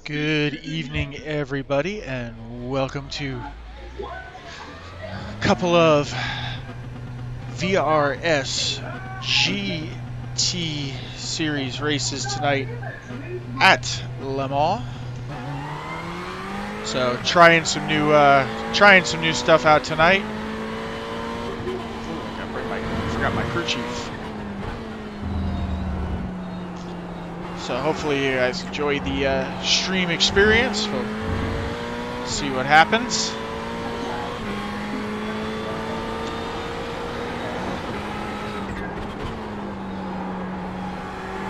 Good evening, everybody, and welcome to a couple of VRS GT Series races tonight at Le Mans. So trying some new stuff out tonight. I forgot my crew chief. So hopefully you guys enjoy the stream experience. We'll see what happens.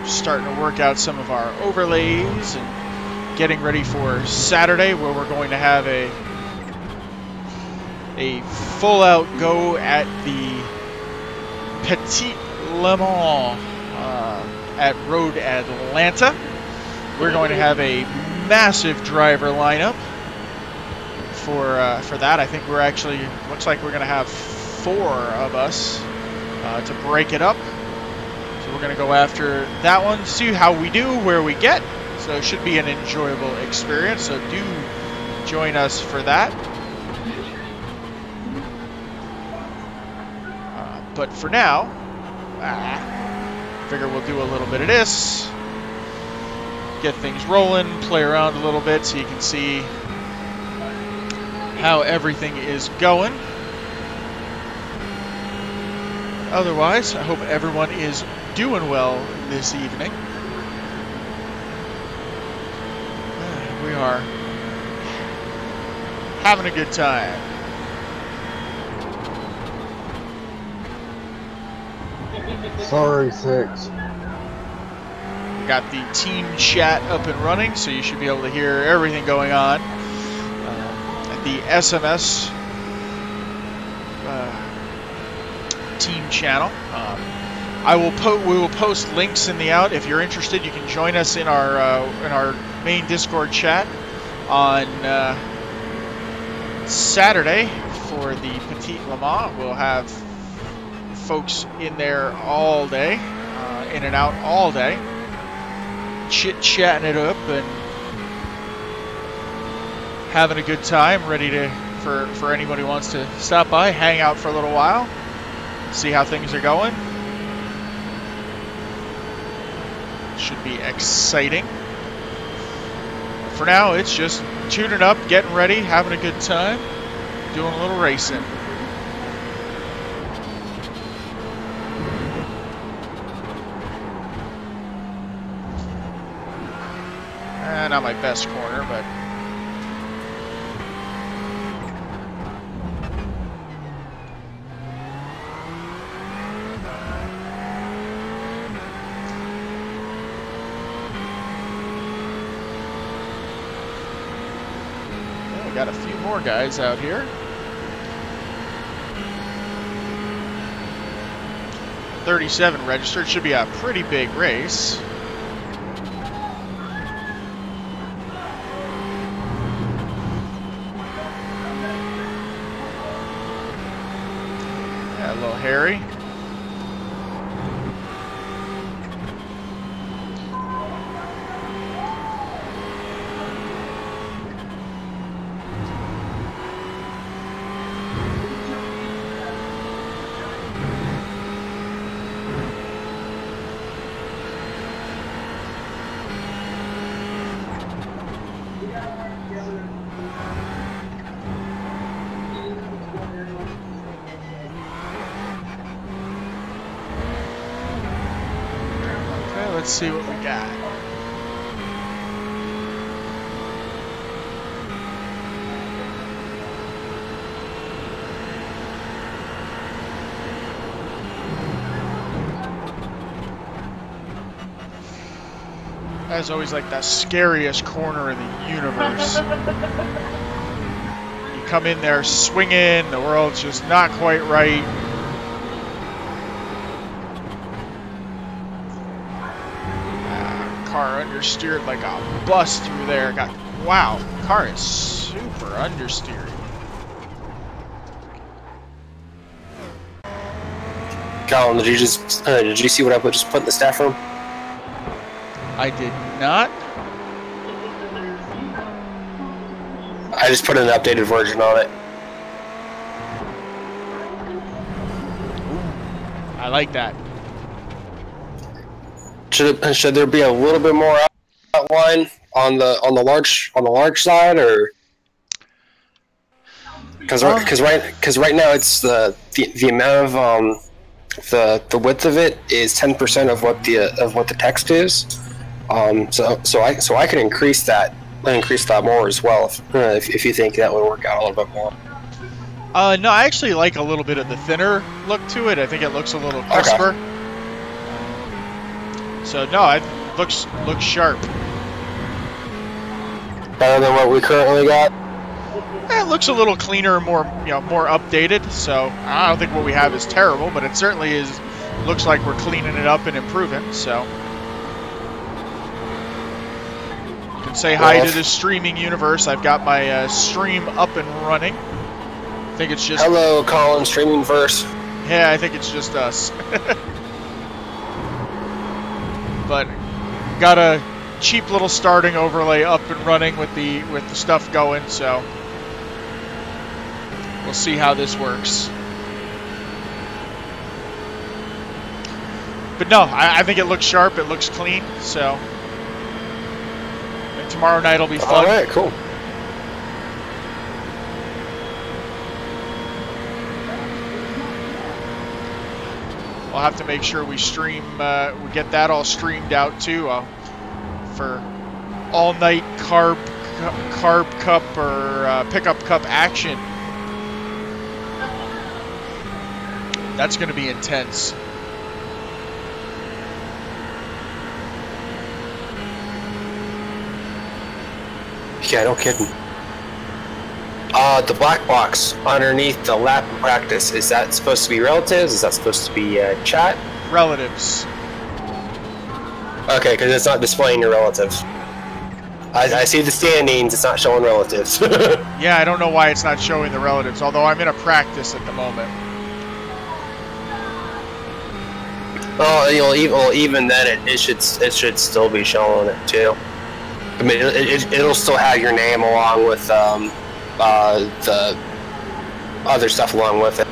Starting to work out some of our overlays and getting ready for Saturday, where we're going to have a full-out go at the Petit Le Mans at Road Atlanta. We're going to have a massive driver lineup for that. I think looks like we're going to have 4 of us to break it up. So we're going to go after that one, see how we do, where we get. So it should be an enjoyable experience. So do join us for that. But for now, figure we'll do a little bit of this, get things rolling, play around a little bit so you can see how everything is going. Otherwise, I hope everyone is doing well this evening. We are having a good time. Sorry, 6. We got the team chat up and running, so you should be able to hear everything going on at the SMS team channel. We will post links in the out. If you're interested, you can join us in our main Discord chat on Saturday for the Petit Le Mans. We'll have folks in there all day, in and out all day, chit-chatting it up and having a good time, ready for anybody who wants to stop by, hang out for a little while, see how things are going. Should be exciting. For now, it's just tuning up, getting ready, having a good time, doing a little racing. Not my best corner, but well, we got a few more guys out here. 37 registered. Should be a pretty big race. Harry. Let's see what we got. That's always like the scariest corner in the universe. You come in there swinging, the world's just not quite right. Car understeered like a bus through there. Wow, car is super understeered. Colin, did you see what I just put in the staff room? I did not. I just put an updated version on it. I like that. Should there be a little bit more outline on the large side, or because right now it's the amount of the width of it is 10% of what the text is. So I can increase that more as well if you think that would work out a little bit more. No, I actually like a little bit of the thinner look to it. I think it looks a little crisper. Okay. So no, it looks sharp. Better than what we currently got. It looks a little cleaner, more more updated. So I don't think what we have is terrible, but it certainly is. Looks like we're cleaning it up and improving. So you can say hi to the streaming universe. I've got my stream up and running. I think it's just. Hello, Colin, streaming verse. Yeah, I think it's just us. But got a cheap little starting overlay up and running with the stuff going, so we'll see how this works. But no, I think it looks sharp, it looks clean, so and tomorrow night will be fun. All right, cool. We'll have to make sure we stream, we get that all streamed out too for all-night carb cup or pickup cup action. That's going to be intense. Yeah, no kidding. The black box underneath the lap practice, is that supposed to be relatives? Is that supposed to be chat? Relatives. Okay, because it's not displaying your relatives. I see the standings, it's not showing relatives. Yeah, I don't know why it's not showing the relatives, although I'm in a practice at the moment. Oh, even then, it should still be showing it too. I mean, it'll still have your name along with the other stuff along with it.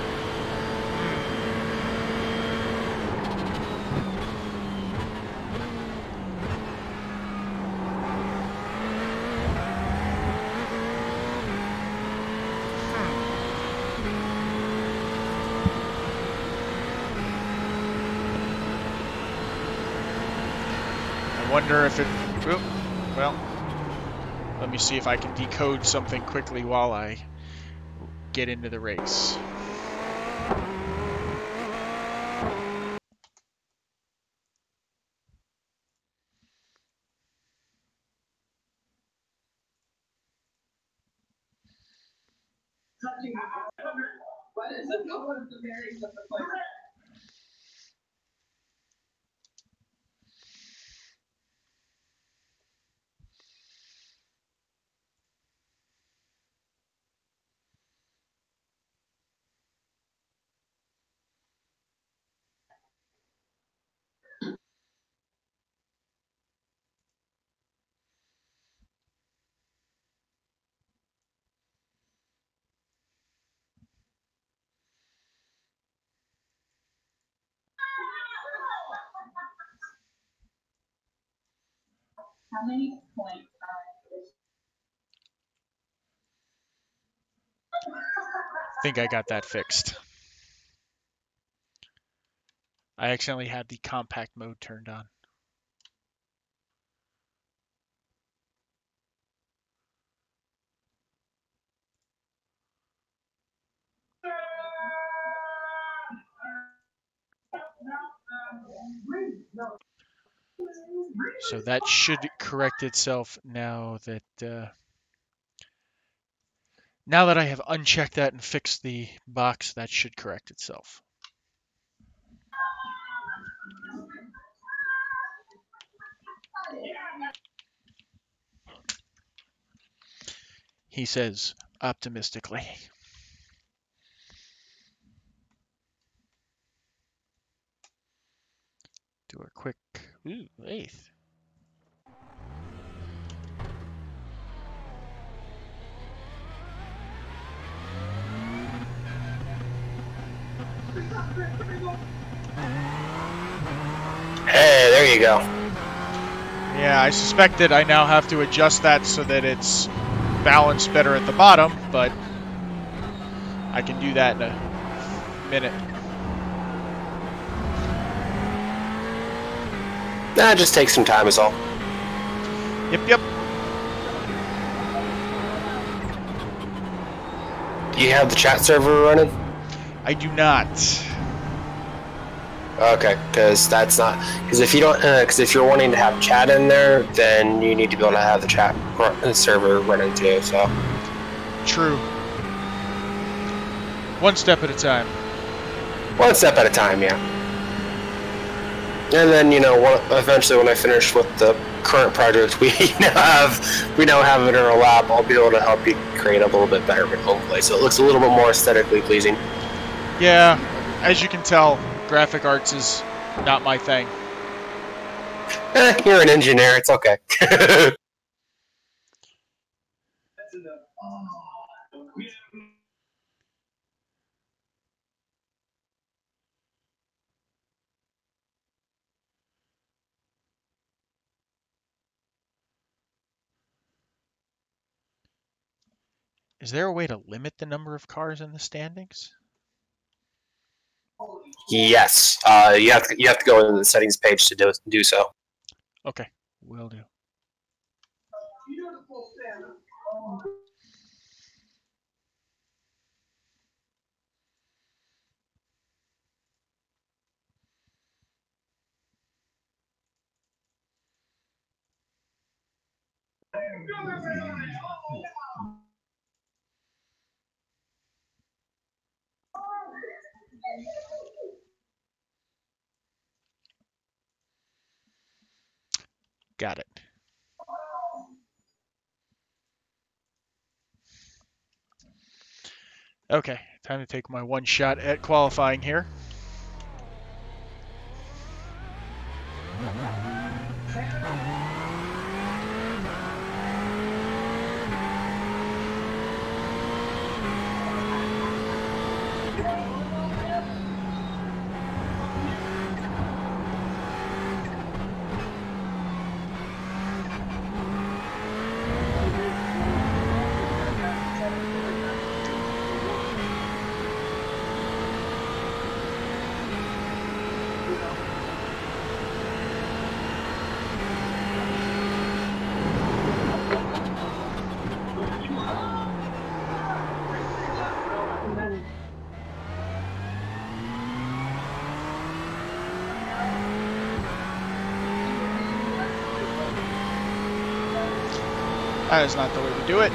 I wonder if it... Oop, well, let me see if I can decode something quickly while I get into the race. How many points I think I got that fixed. I accidentally had the compact mode turned on. So that should correct itself now that I have unchecked that and fixed the box. That should correct itself. He says optimistically. Do a quick eighth. Hey, there you go. Yeah, I suspect that I now have to adjust that so that it's balanced better at the bottom, but I can do that in a minute. Nah, just take some time is all. Yep. Do you have the chat server running? I do not. Okay, because that's not if you don't because if you're wanting to have chat in there, then you need to be able to have the chat server running too. So True. One step at a time. one step at a time, yeah. And then eventually when I finish with the current project we now have it in our lab, I'll be able to help you create a little bit better overlay, so it looks a little bit more aesthetically pleasing. Yeah, as you can tell, graphic arts is not my thing. You're an engineer, it's okay. Is there a way to limit the number of cars in the standings? Yes, you have to go into the settings page to do so. Okay, will do. Got it. Okay, time to take my one shot at qualifying here. That is not the way to do it.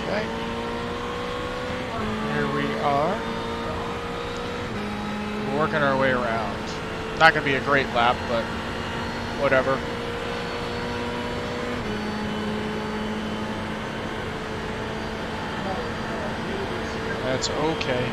Okay. Here we are. We're working our way around. Not going to be a great lap, but whatever. That's okay.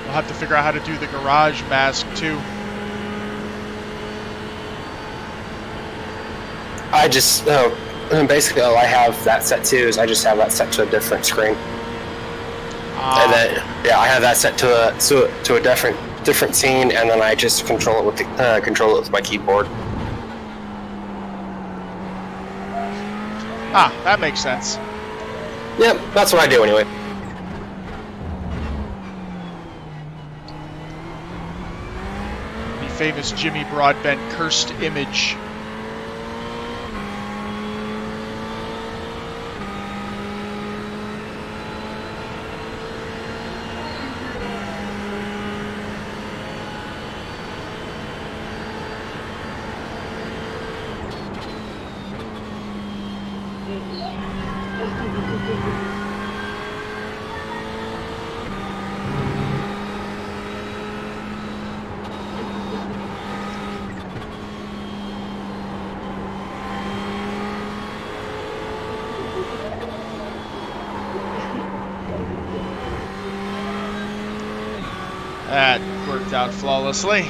We'll have to figure out how to do the garage mask too. I just basically all I have that set to is I just have that set to a different screen, and then yeah, I have that set to a different scene, and then I just control it with my keyboard. Ah, that makes sense. Yep, that's what I do anyway. The famous Jimmy Broadbent cursed image. That worked out flawlessly.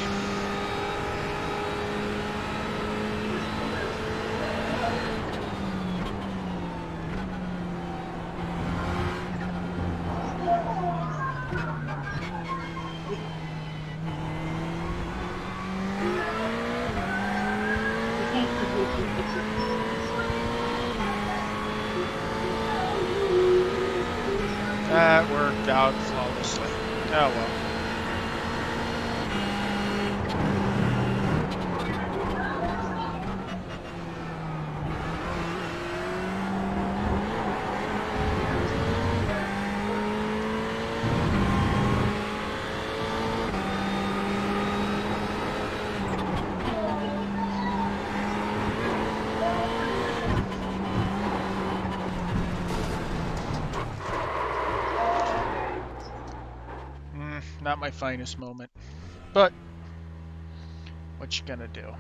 That worked out flawlessly. Oh well. Not my finest moment, but what you gonna do?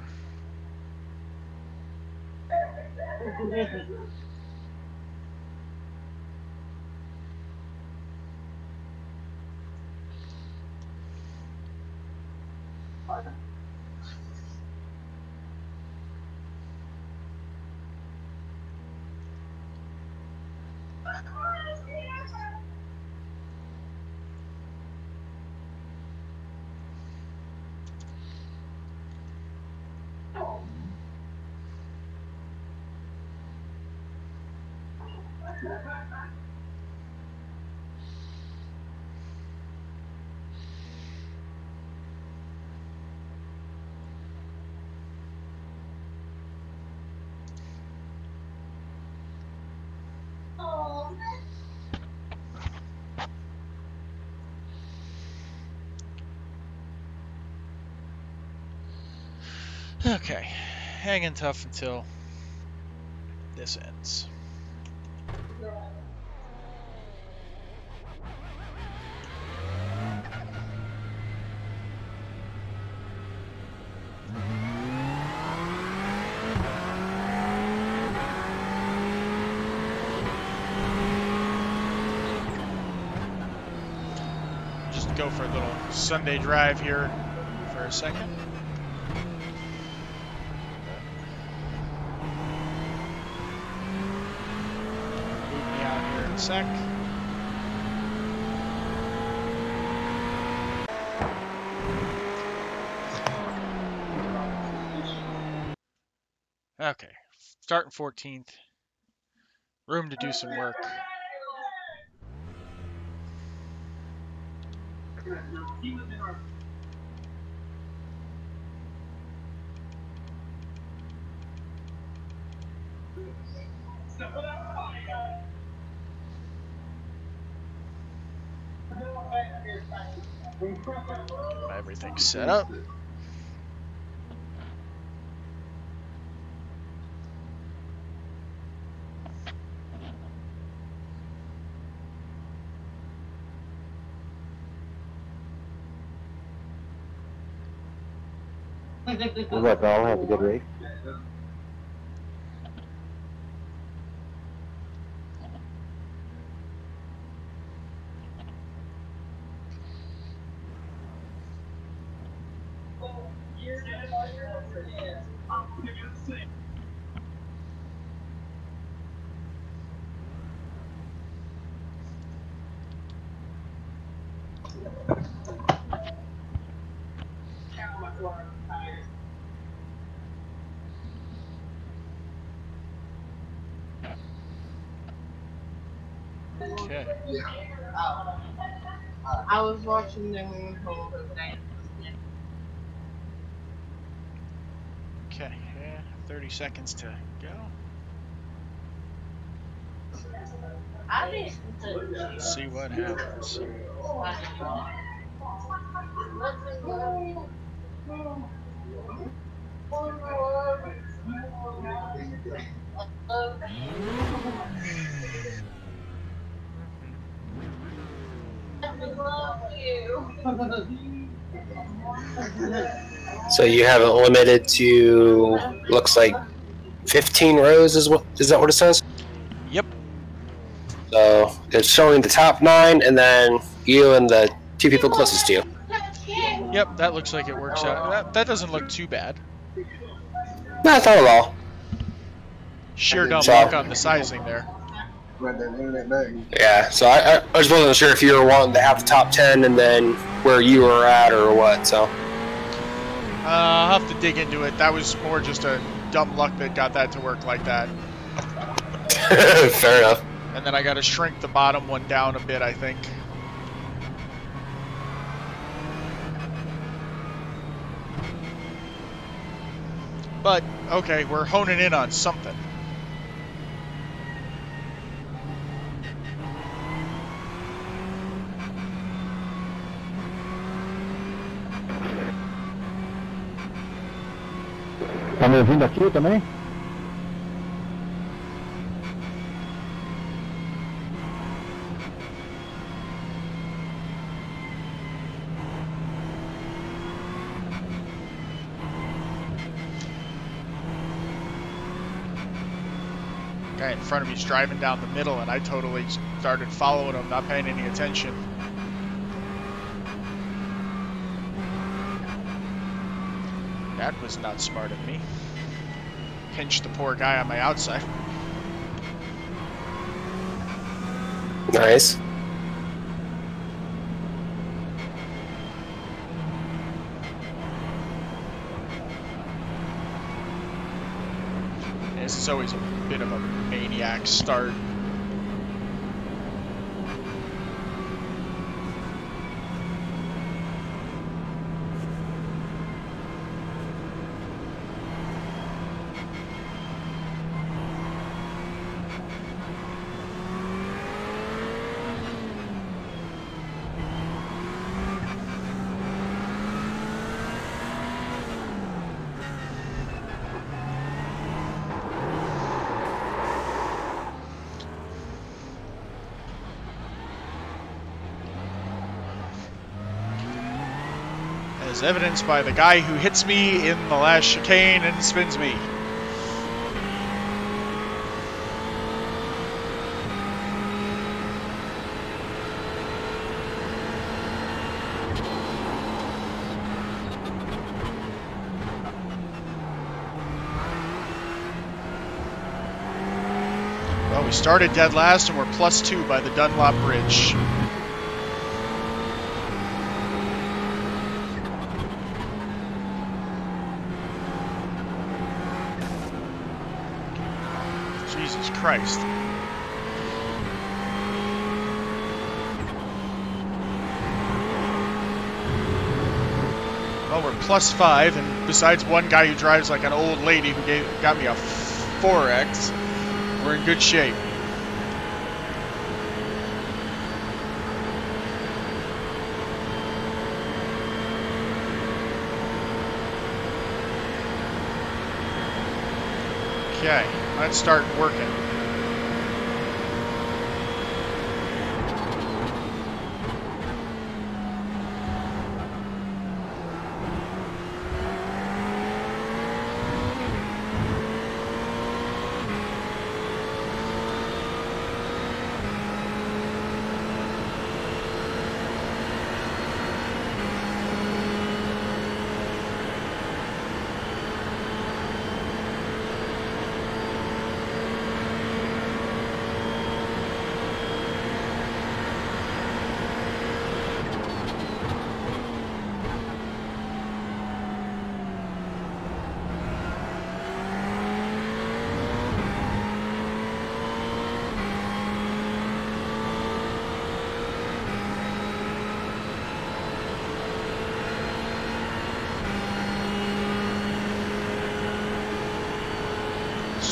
Okay, hanging tough until this ends. Just go for a little Sunday drive here for a second. Move me out here in a sec. Okay, starting 14th. Room to do some work. Get everything set up. What about Donald? Have a good race? Okay. I was watching them home. Okay. Yeah, 30 seconds to go. Let's see what happens. So you have it limited to, looks like 15 rows is that what it says? Yep. So it's showing the top 9 and then you and the 2 people closest to you. Yep, that looks like it works out. That doesn't look too bad. Not at all. Sheer dumb luck on the sizing there. Yeah, so I just wasn't sure if you were wanting to have the top 10 and then where you were at or what, so. I'll have to dig into it. That was more just a dumb luck that got that to work like that. Fair enough. And then I got to shrink the bottom one down a bit, I think. But, okay, we're honing in on something. Tá me ouvindo aqui também? Guy in front of me's driving down the middle, and I totally started following him, not paying any attention. That was not smart of me. Pinched the poor guy on my outside. Nice. This is always a bit of a maniac start. As evidenced by the guy who hits me in the last chicane and spins me. Well, we started dead last and we're +2 by the Dunlop Bridge. Jesus Christ. Well, we're +5, and besides one guy who drives like an old lady who got me a 4X, we're in good shape. Okay, let's start working.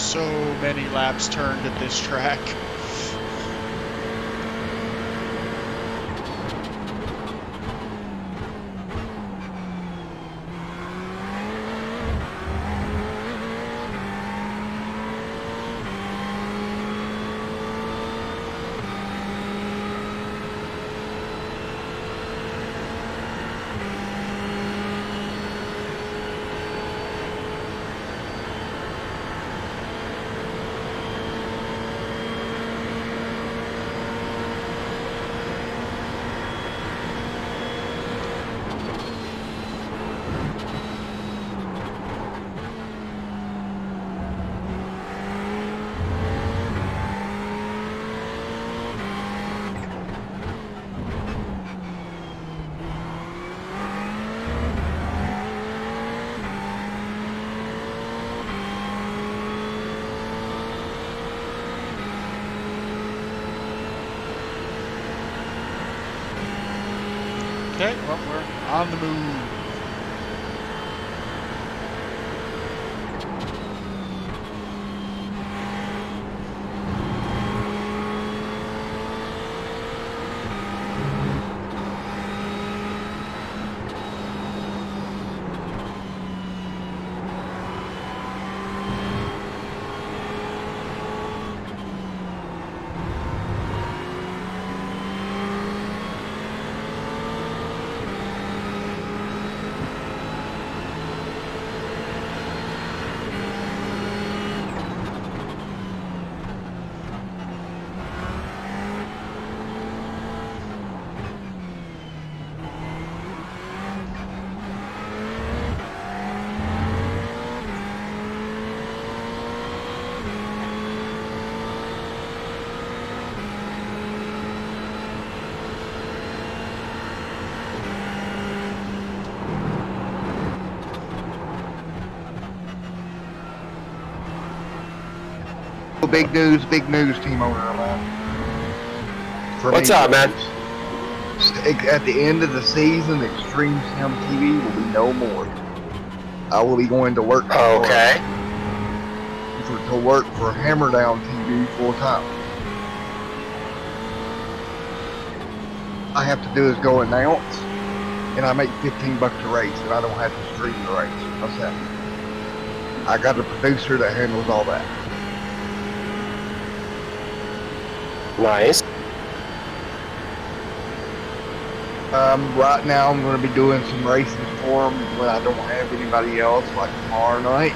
so many laps turned at this track. Okay, well, we're on the move. Big news, team owner, man. What's up, man? At the end of the season, Extreme Sim TV will be no more. I will be going to work. Okay. To work for Hammerdown TV full time. I have to do is go announce, and I make $15 a race, and I don't have to stream the race. What's that? I got a producer that handles all that. Nice. Right now I'm going to be doing some races for them when I don't have anybody else, like tomorrow night.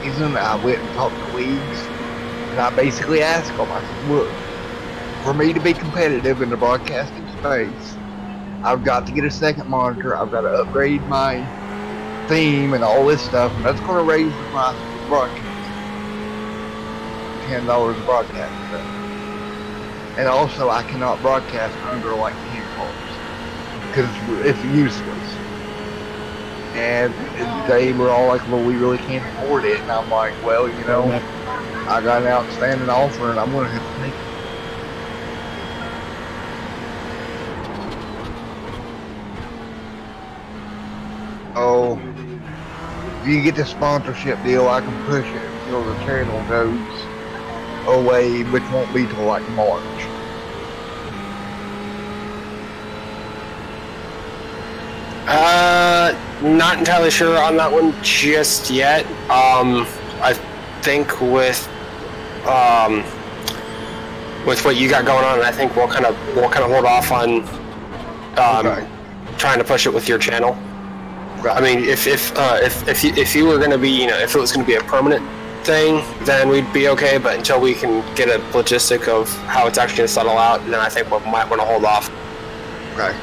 I went and talked to Weeds, and I basically asked them, I said, look, for me to be competitive in the broadcasting space, I've got to get a second monitor, I've got to upgrade my theme and all this stuff, and that's going to raise the price of the broadcast. $10 a broadcast stuff. And also, I cannot broadcast under like 10 cars because it's useless. And they were all like, well, we really can't afford it. And I'm like, well, you know, I got an outstanding offer and I'm going to have to take it. Oh, if you get the sponsorship deal, I can push it until the channel goes away, which won't be till like March. Not entirely sure on that one just yet. I think with what you got going on, I think we'll kind of hold off on Okay. trying to push it with your channel. I mean, if you were going to be, you know, if it was going to be a permanent thing, then we'd be okay. But until we can get a logistic of how it's actually going to settle out, then I think we might want to hold off. Okay.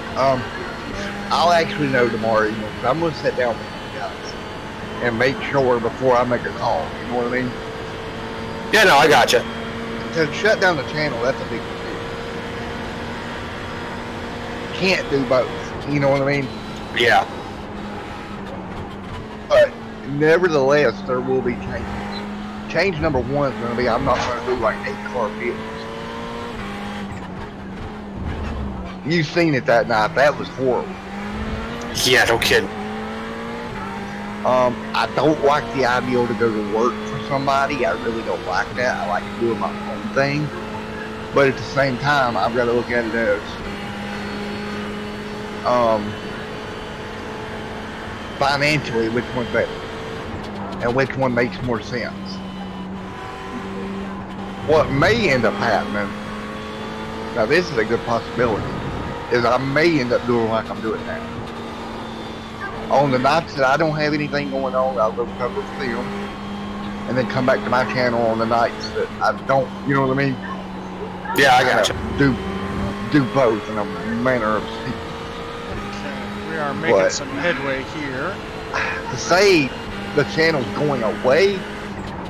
I'll actually know tomorrow evening. I'm going to sit down with you guys and make sure before I make a call. You know what I mean? Yeah, no, I gotcha. To shut down the channel, that's a big decision. Can't do both. You know what I mean? Yeah. But nevertheless, there will be changes. Change number one is going to be I'm not going to do like 8-car fields. You've seen it that night. That was horrible. Yeah, no kidding. I don't like the idea to go to work for somebody. I really don't like that. I like doing my own thing. But at the same time, I've got to look at it as financially, which one's better, and which one makes more sense. What may end up happening, now this is a good possibility, is I may end up doing like I'm doing now. On the nights that I don't have anything going on, I'll go cover film, and then come back to my channel on the nights that I don't, you know what I mean? Yeah, I gotcha. Do both in a manner of speaking. Okay, we are making some headway here. To say the channel's going away,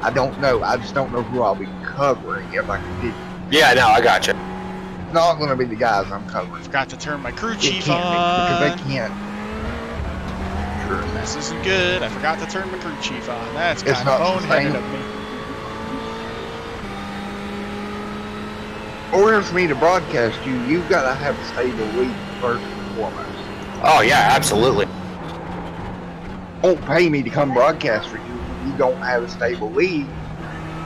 I don't know. I just don't know who I'll be covering if I continue. Yeah, no, I gotcha. It's not going to be the guys I'm covering. Forgot to turn my crew It chief can't be, on. because they can't. Sure. This isn't good. I forgot to turn my crew chief on. That's It's kind of not boneheaded sustainable. of me. Or for me to broadcast you, you've got to have a stable lead first and foremost. Oh yeah, absolutely. Won't pay me to come broadcast for you if you don't have a stable lead,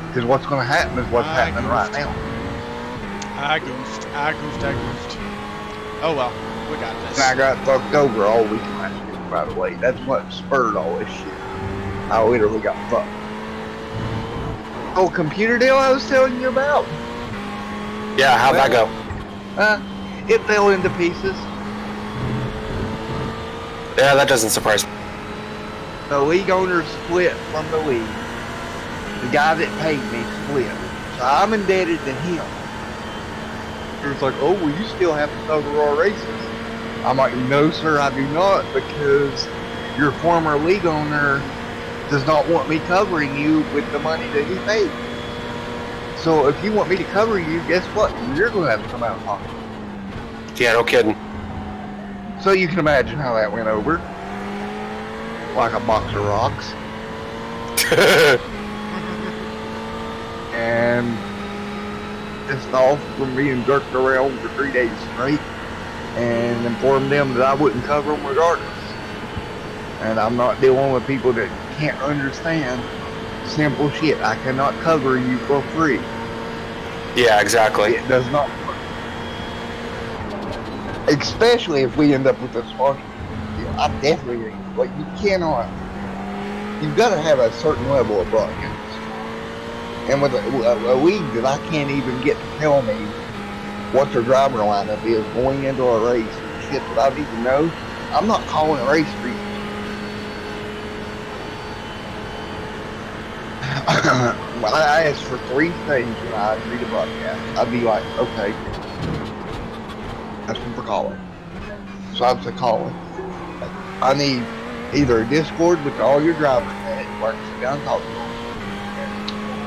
because what's going to happen is what's happening right now. I goofed. Oh well, we got this. And I got fucked over all week last week, by the way. That's what spurred all this shit. I literally got fucked. Oh, computer deal I was telling you about? Yeah, how'd that go? It fell into pieces. Yeah, that doesn't surprise me. The league owner split from the league. The guy that paid me split. So I'm indebted to him. It's like, oh, well, you still have to cover our races. I'm like, no, sir, I do not, because your former league owner does not want me covering you with the money that he paid. So if you want me to cover you, guess what? You're going to have to come out and talk. Yeah, no kidding. So you can imagine how that went over. Like a box of rocks. And pissed off from being jerked around for 3 days straight. And informed them that I wouldn't cover them regardless. And I'm not dealing with people that can't understand simple shit. I cannot cover you for free. Yeah, exactly. It does not work. Especially if we end up with a sponsor. I definitely agree. Like, you cannot. You've got to have a certain level of broadcast. And with a league that I can't even get to tell me what their driver lineup is going into a race and shit that I need to know, I'm not calling a race for you. When I ask for 3 things when I agree to broadcast, I'd be like, okay, that's for calling. So I'd say calling. I need either a Discord with all your drivers in it, where I can sit down and talk to them,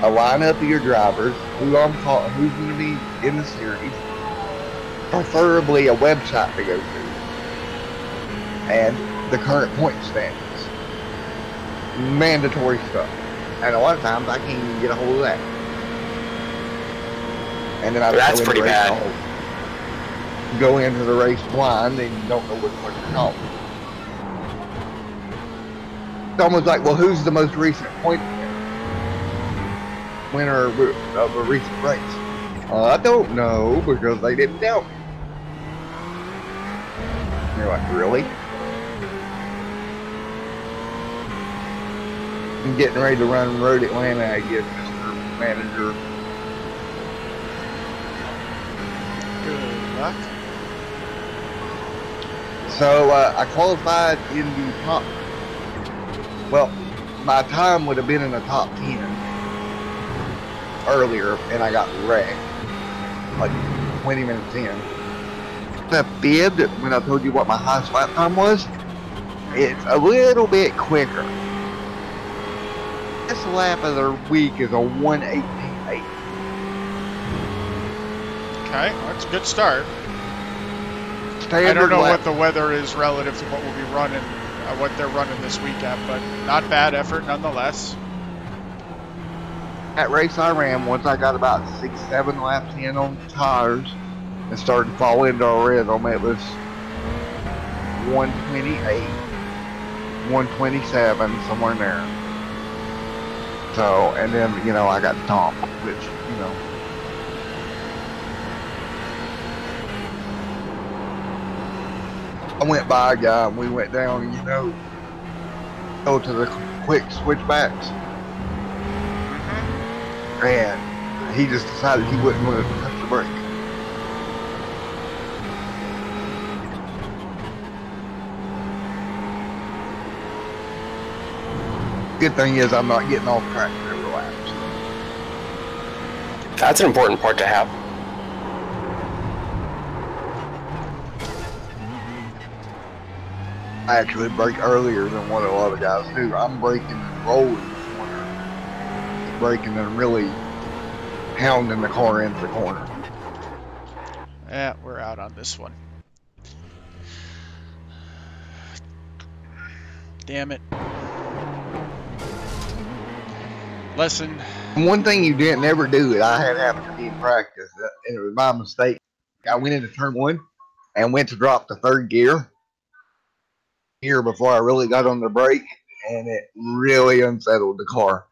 a lineup of your drivers, who's going to be in the series, preferably a website to go to, and the current point standings. Mandatory stuff. And a lot of times I can't even get a hold of that. And then That's pretty bad. Go into the race blind and you don't know which one to call. It's almost like, well, who's the most recent point winner of a recent race? I don't know, because they didn't tell me. And you're like, really? I'm getting ready to run Road Atlanta again, Mr. Manager. Good luck. So I qualified in the top. Well, my time would have been in the top 10 earlier, and I got wrecked like 20 minutes in. The bid, when I told you what my highest lap time was, it's a little bit quicker. This lap of the week is a 1:18.8. Okay, well, that's a good start. Standard I don't know lap. what the weather is relative to what we'll be running, what they're running this week at, but not bad effort nonetheless. That race I ran, once I got about 6-7 laps in on tires and started to fall into a rhythm, it was 1:28, 1:27, somewhere in there. So, and then, you know, I got Tom, which, you know. I went by a guy and we went down, you know, go to the quick switchbacks. And he just decided he wouldn't want to touch the brake. Good thing is I'm not getting off track every lap. That's an important part to have. I actually brake earlier than what a lot of guys do. I'm braking and rolling the corner. Braking and really hounding the car into the corner. Yeah, we're out on this one. Damn it. Lesson. One thing you didn't ever do that I had happened to me in practice, and it was my mistake. I went into turn one and went to drop the third gear before I really got on the brake, and it really unsettled the car.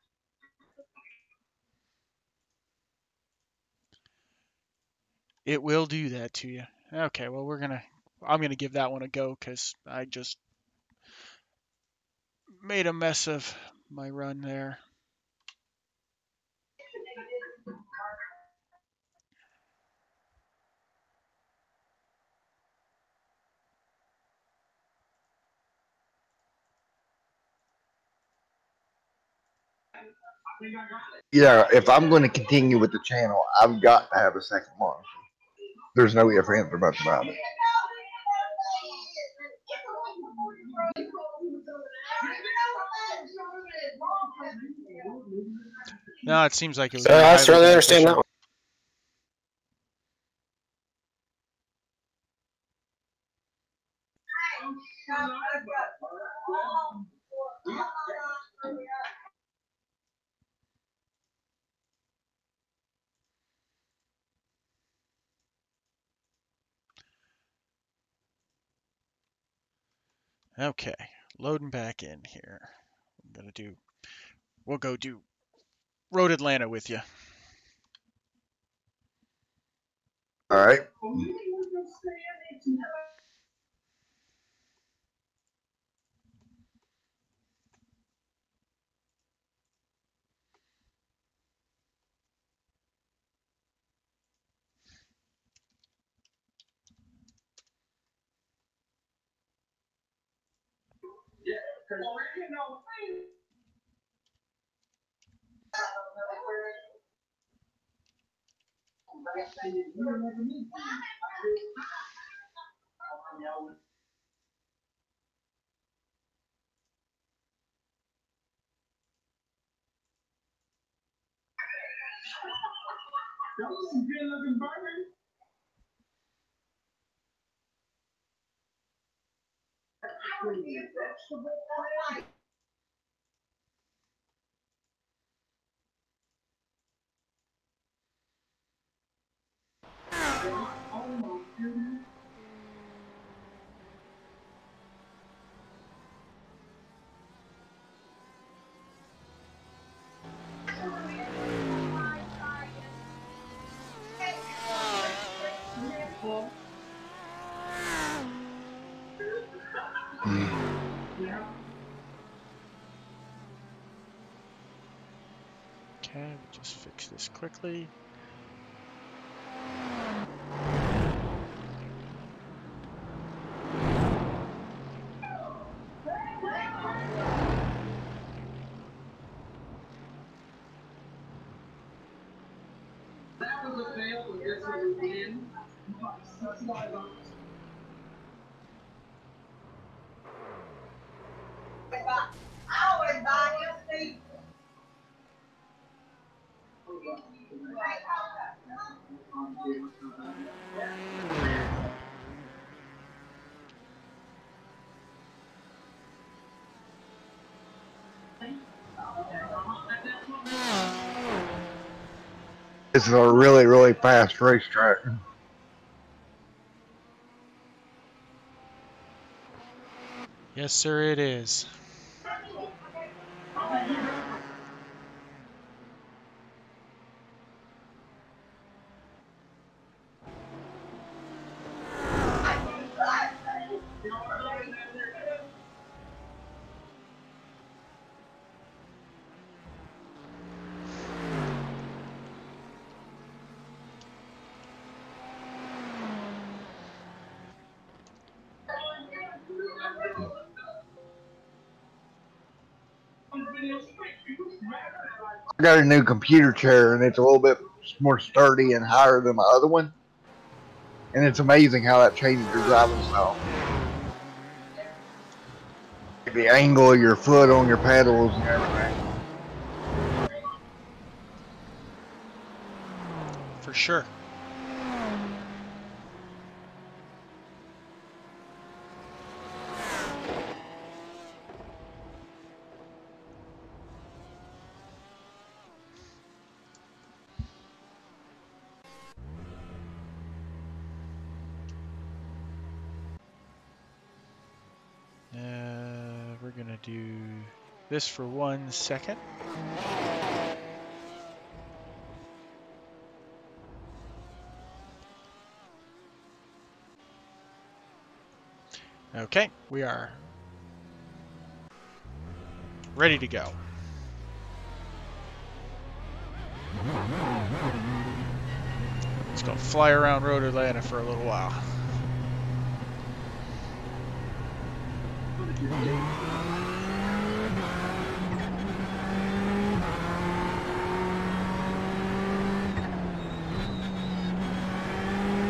It will do that to you. Okay, well I'm gonna give that one a go because I just made a mess of my run there. Yeah, if I'm going to continue with the channel, I've got to have a second monitor. There's no ifs, ands, or buts about it. No, it seems like it would So be I highly certainly understand that beneficial. one. Okay, loading back in here. We'll go do Road Atlanta with you. All right. Okay, we'll just fix this quickly. This is a really, really fast racetrack. Yes, sir, it is. I got a new computer chair, and it's a little bit more sturdy and higher than my other one. And it's amazing how that changes your driving style. The angle of your foot on your pedals and everything. For sure. We're gonna do this for 1 second. Okay, we are ready to go. Let's go fly around Road Atlanta for a little while.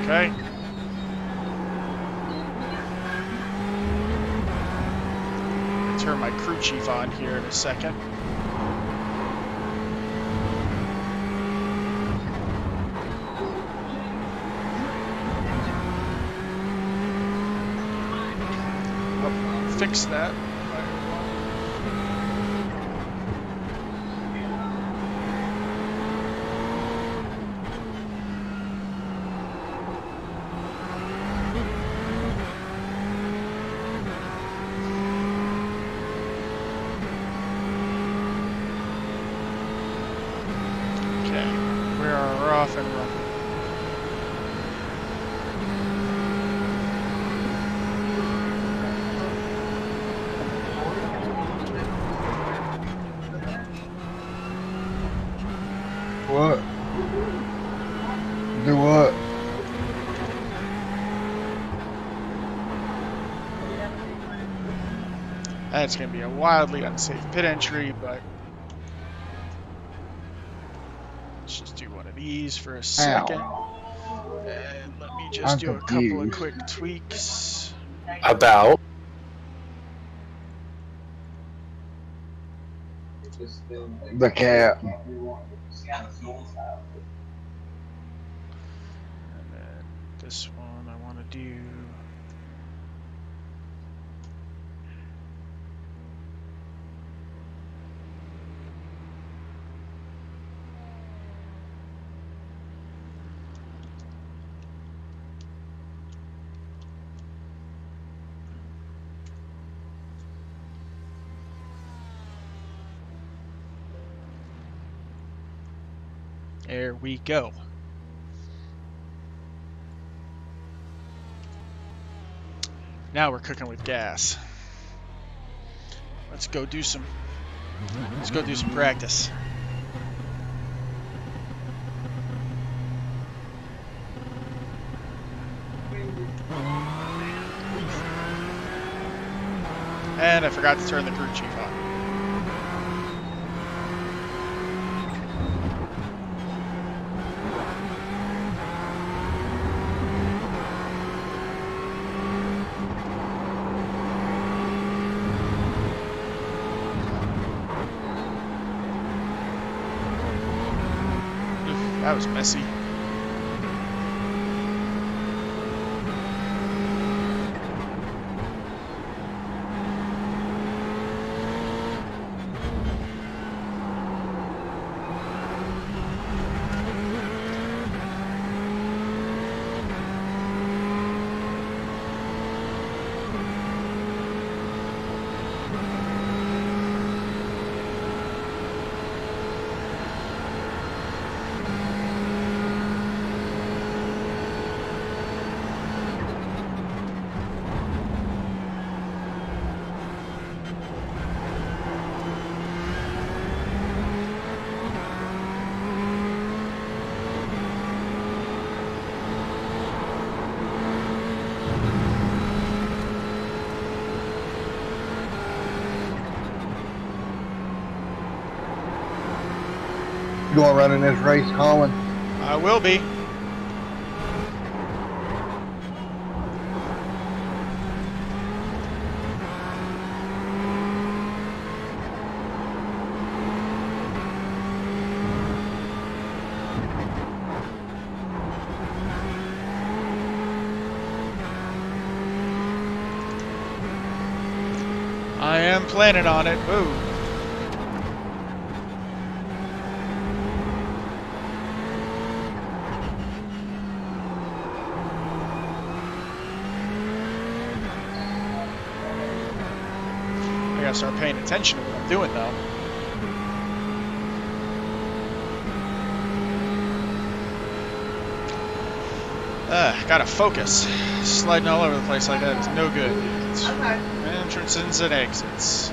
Okay. Turn my crew chief on here in a second. Oh, fix that. Off and running. What? Do what? That's going to be a wildly unsafe pit entry, but let's just do one of these for a second. And let me just do a couple of quick tweaks. About the cat. And then this one I want to do. There we go. Now we're cooking with gas. Let's go do some practice. And I forgot to turn the crew chief on. That was messy. gonna run in this race, Colin? I will be. I am planning on it. Ooh. I gotta start paying attention to what I'm doing though. Gotta focus. Sliding all over the place like that is no good. It's Okay. entrances and exits.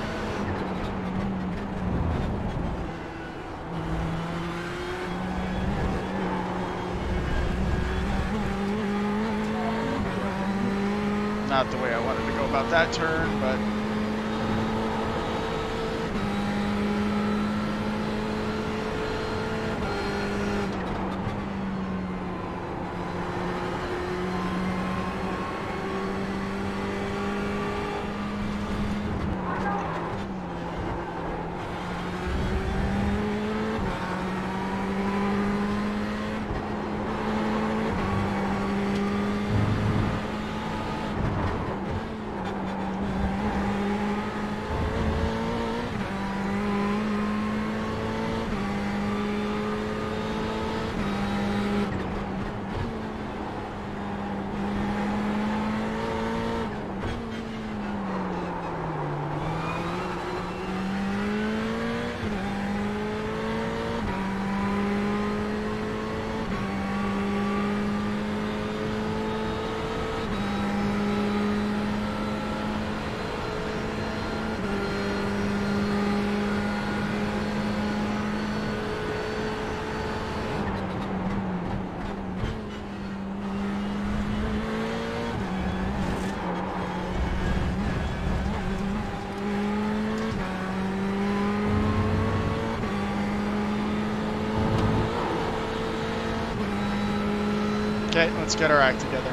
Not the way I wanted to go about that turn, but okay, let's get our act together.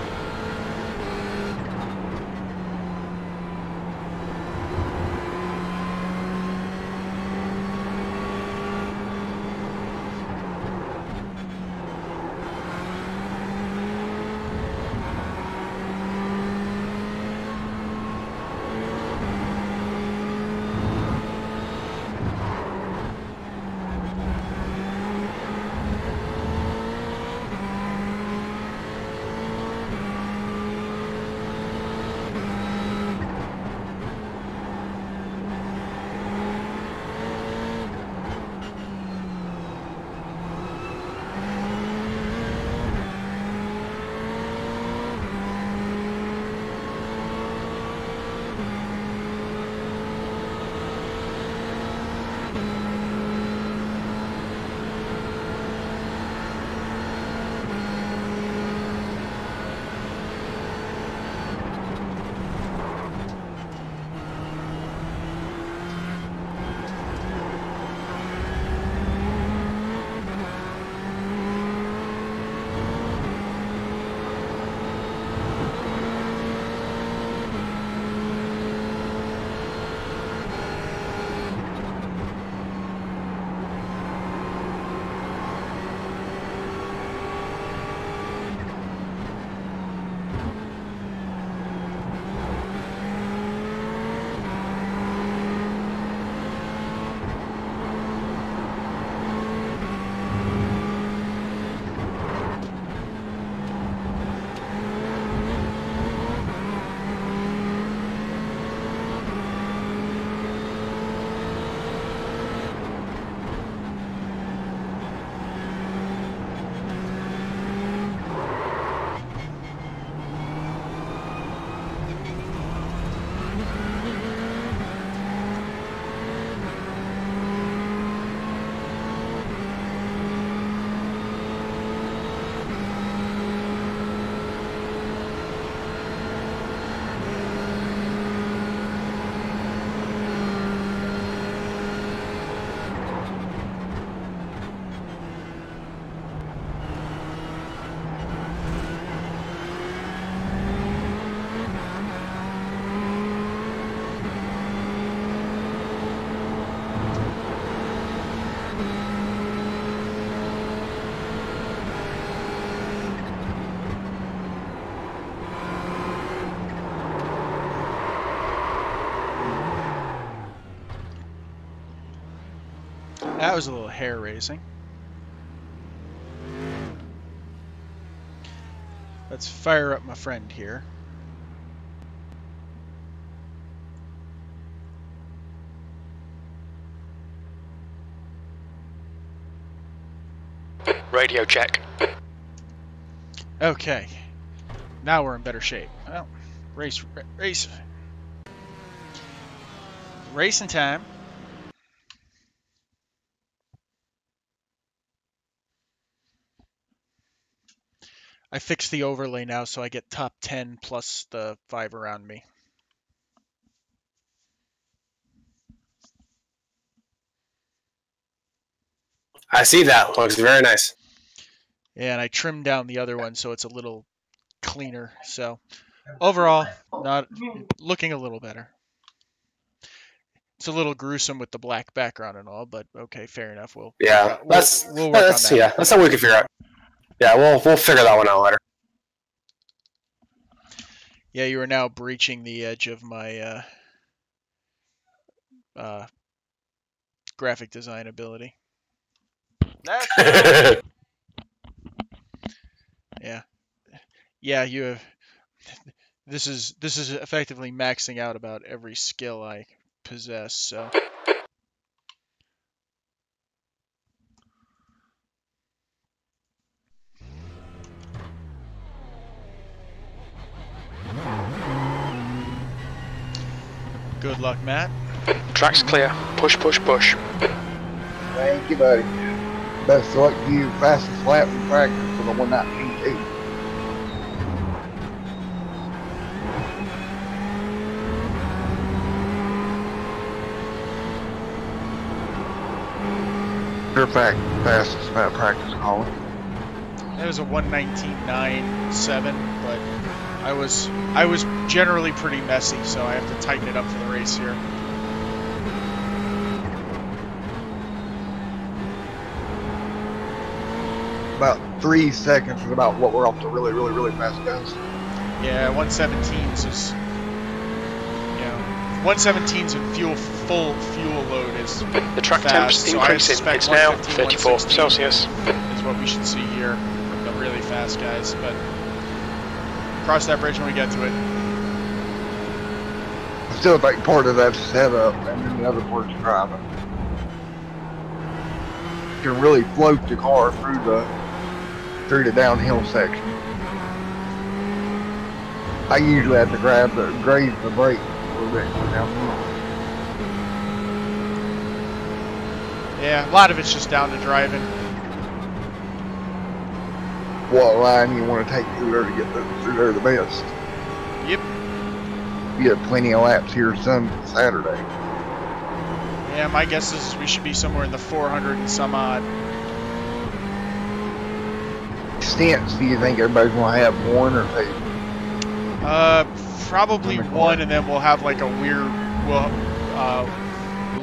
That was a little hair raising. Let's fire up my friend here. Radio check. Okay. Now we're in better shape. Well, racing time. I fixed the overlay now, so I get top 10 plus the 5 around me. I see that. Looks very nice. Yeah, and I trimmed down the other one so it's a little cleaner. So overall, not looking a little better. It's a little gruesome with the black background and all, but okay, fair enough. We'll work on that. Yeah, that's something we can figure out. Yeah, we'll figure that one out later. Yeah, you are now breaching the edge of my graphic design ability. Yeah. Yeah, you have. This is effectively maxing out about every skill I possess. So. Good luck, Matt. Track's clear. Push, push, push. Thank you, buddy. Best of luck to you. Fastest lap in practice for the 119.2. Matter of fact, fastest lap practice, Colin. That was a 119.97, but I was generally pretty messy, so I have to tighten it up for the race here. About 3 seconds is about what we're off to really, really, really fast guys. Yeah, 117s is, 117s and full fuel load is The track fast, temp's so I increasing. suspect It's now 115, 34 116 Celsius. is what we should see here from the really fast guys, but cross that bridge when we get to it. I still think part of that's setup and then the other part's driving. You can really float the car through the downhill section. I usually have to graze the brake a little bit downhill. Yeah, a lot of it's just down to driving. What line you want to take through there to get through there the best. Yep. You get plenty of laps here Saturday. Yeah, my guess is we should be somewhere in the 400 and some odd. Stints, do you think everybody's going to have one or two? Probably one, and then we'll have like a weird. We'll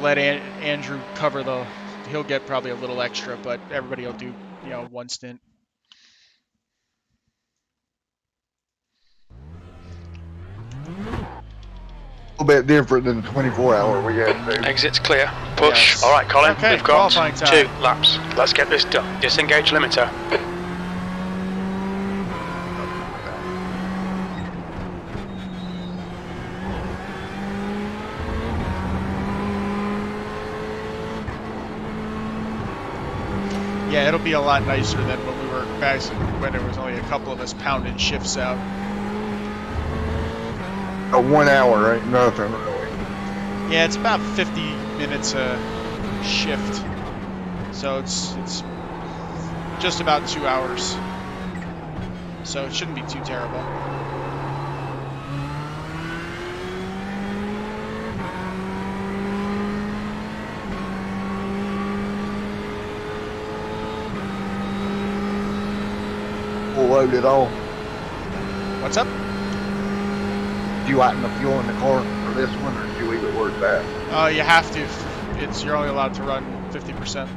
let Andrew cover the. He'll get probably a little extra, but everybody will do, one stint. A little bit different than the 24-hour we had to do. Exit's clear. Push. Yes. All right, Colin. Okay, We've got qualifying 2 time. laps. Let's get this done. Disengage limiter. Yeah, it'll be a lot nicer than when we were back when there was only a couple of us pounding shifts out. A 1 hour ain't nothing really. Yeah, it's about 50 minutes a shift, so it's just about 2 hours. So it shouldn't be too terrible. We'll load it all. What's up? Do you lighten the fuel in the car for this one, or do you leave it where it's at? You have to. You're only allowed to run 50%.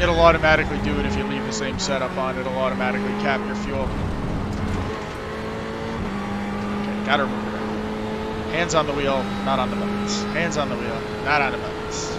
It'll automatically do it if you leave the same setup on. It'll automatically cap your fuel. Okay, gotta remove it. Hands on the wheel, not on the buttons. Hands on the wheel, not on the buttons.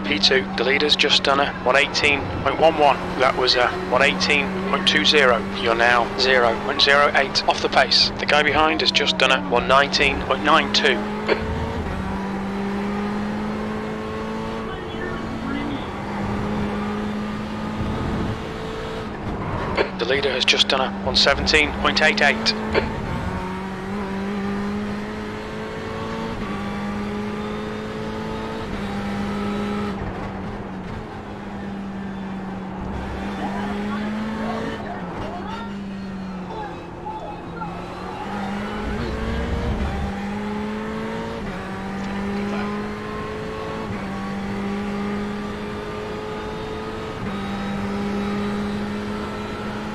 P2, the leader's just done a 118.11. That was a 118.20. You're now 0.08 off the pace. The guy behind has just done a 119.92. The leader has just done a 117.88.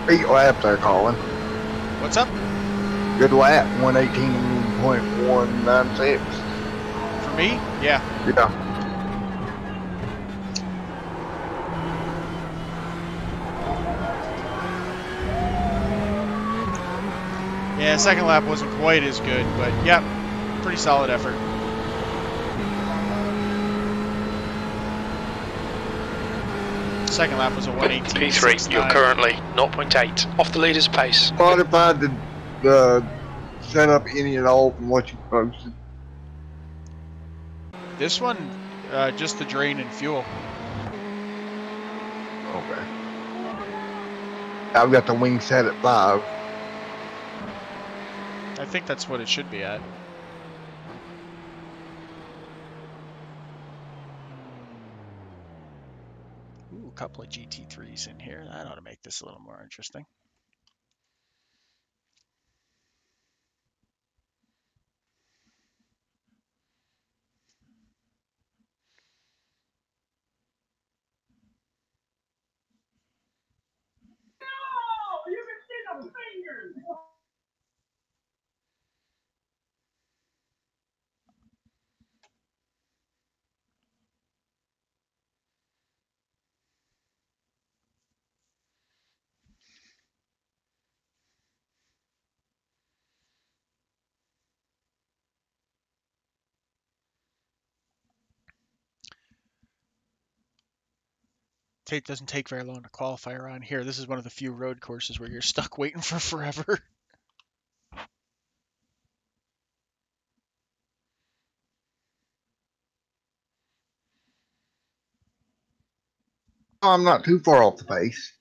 Great lap there, Colin. What's up? Good lap, 118.196. For me? Yeah. Yeah. Yeah, second lap wasn't quite as good, but yeah, pretty solid effort. Second lap was a 118. P3, you're currently 0.8 off the leader's pace. Modified the setup any and all from what you posted. This one, just the drain and fuel. Okay. I've got the wing set at 5. I think that's what it should be at. Ooh, a couple of GT3s in here. That ought to make this a little more interesting. It doesn't take very long to qualify around here. This is one of the few road courses where you're stuck waiting for forever. I'm not too far off the pace.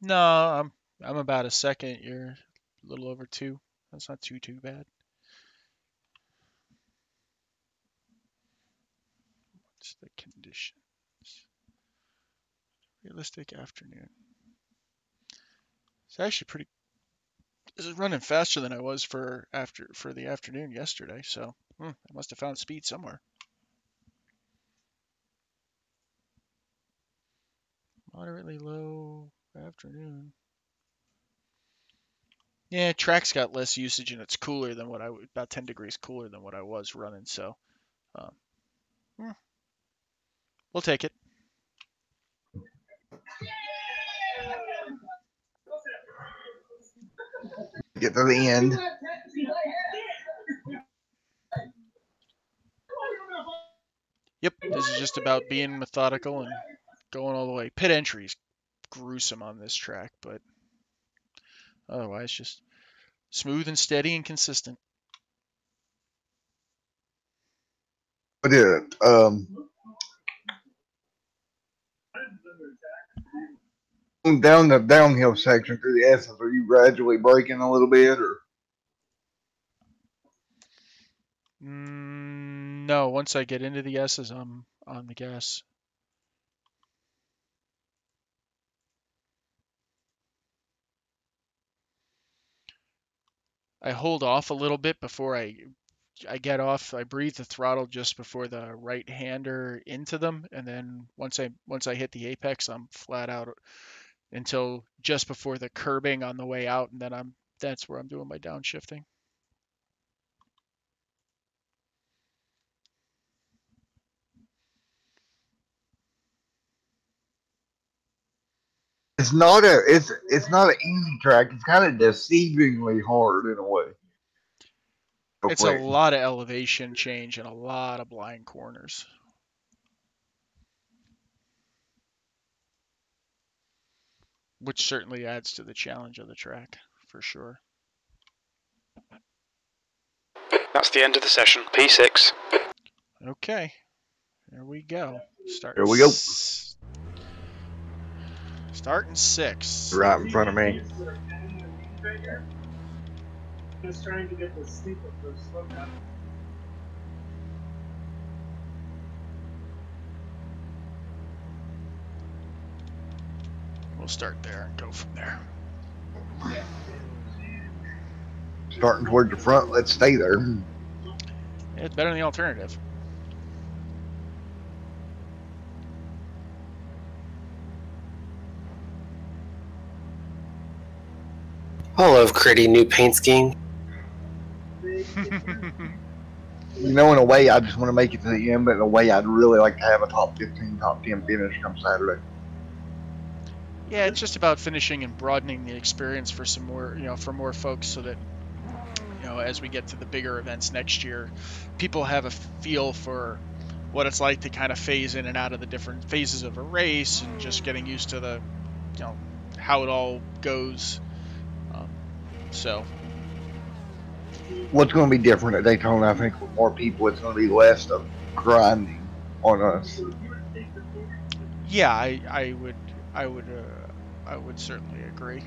No, I'm about a second. You're a little over 2. That's not too bad. What's the conditions? Realistic afternoon. It's actually pretty. This is running faster than I was for the afternoon yesterday. So I must have found speed somewhere. Moderately low afternoon. Yeah, track's got less usage and it's cooler than what about 10 degrees cooler than what I was running. So we'll take it. Get to the end. Yep, this is just about being methodical and going all the way. Pit entry is gruesome on this track, but otherwise just smooth and steady and consistent. But down the downhill section through the S's, are you gradually braking a little bit, or? No, once I get into the S's, I'm on the gas. I hold off a little bit before I get off. I breathe the throttle just before the right hander into them, and then once I hit the apex, I'm flat out until just before the curbing on the way out, and then that's where I'm doing my downshifting. It's not an easy track. It's kind of deceivingly hard in a way. It's a lot of elevation change and a lot of blind corners. Which certainly adds to the challenge of the track, for sure. That's the end of the session. P6. Okay, there we go. Here we go. Starting 6. Right in front of me. Just trying to get the steeper for slow down. We'll start there and go from there. Starting toward the front, let's stay there. Yeah, it's better than the alternative. I love Critty new paint scheme. You know, in a way, I just want to make it to the end, but in a way, I'd really like to have a top 15, top 10 finish come Saturday. Yeah, it's just about finishing and broadening the experience for some more, for more folks, so that, as we get to the bigger events next year, people have a feel for what it's like to kind of phase in and out of the different phases of a race, and just getting used to the, how it all goes. So. What's going to be different at Daytona? I think with more people, it's going to be less of grinding on us. Yeah, I would certainly agree.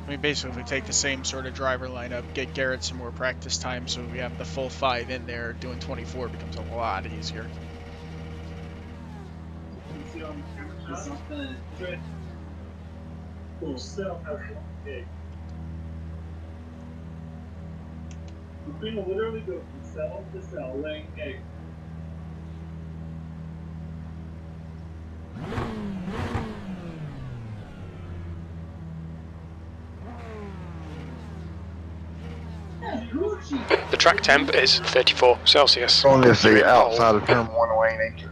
I mean, basically, take the same sort of driver lineup, get Garrett some more practice time, so we have the full 5 in there. Doing 24 becomes a lot easier. We can literally go from cell to cell laying eggs. The track temp is 34 Celsius. On this the outside of turn 1 lane, ain't you?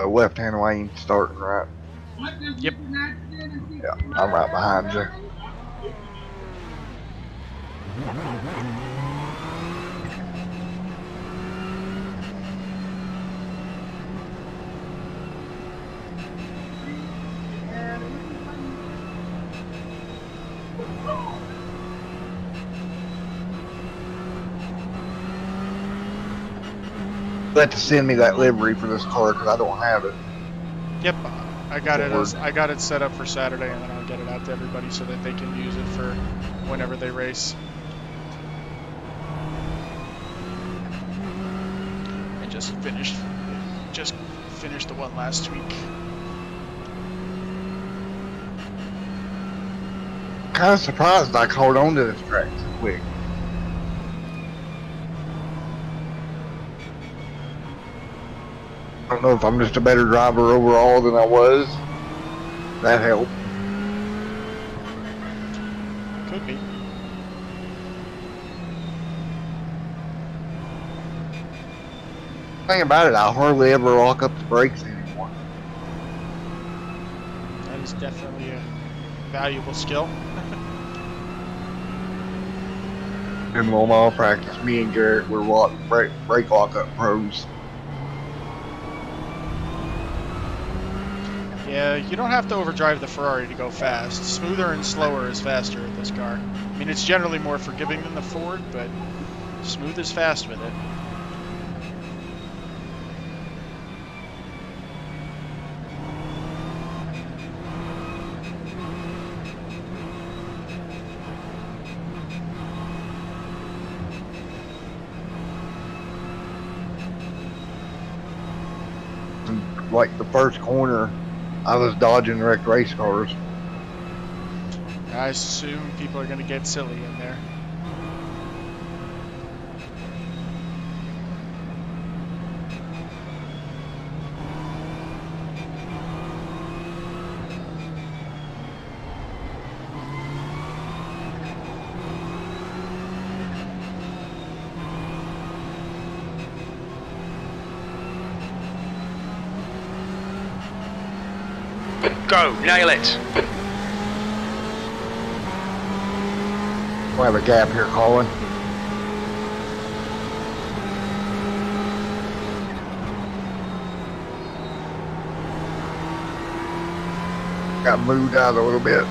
Left-hand lane starting right. Yep. Yeah, I'm right behind you. Let to send me that livery for this car because I don't have it. Yep, I got it set up for Saturday, and then I'll get it out to everybody so that they can use it for whenever they race. I just finished the one last week. Kind of surprised I caught on to this track so quick. I don't know if I'm just a better driver overall than I was. That helped. Could be. Thing about it, I hardly ever lock up the brakes anymore. That is definitely a valuable skill. In low mile practice, me and Garrett were brake lockup pros. Yeah, you don't have to overdrive the Ferrari to go fast. Smoother and slower is faster with this car. I mean, it's generally more forgiving than the Ford, but smooth is fast with it. Like the first corner, I was dodging wrecked race cars. I assume people are going to get silly in there. Go, nail it. We have a gap here, Colin. Got moved out a little bit.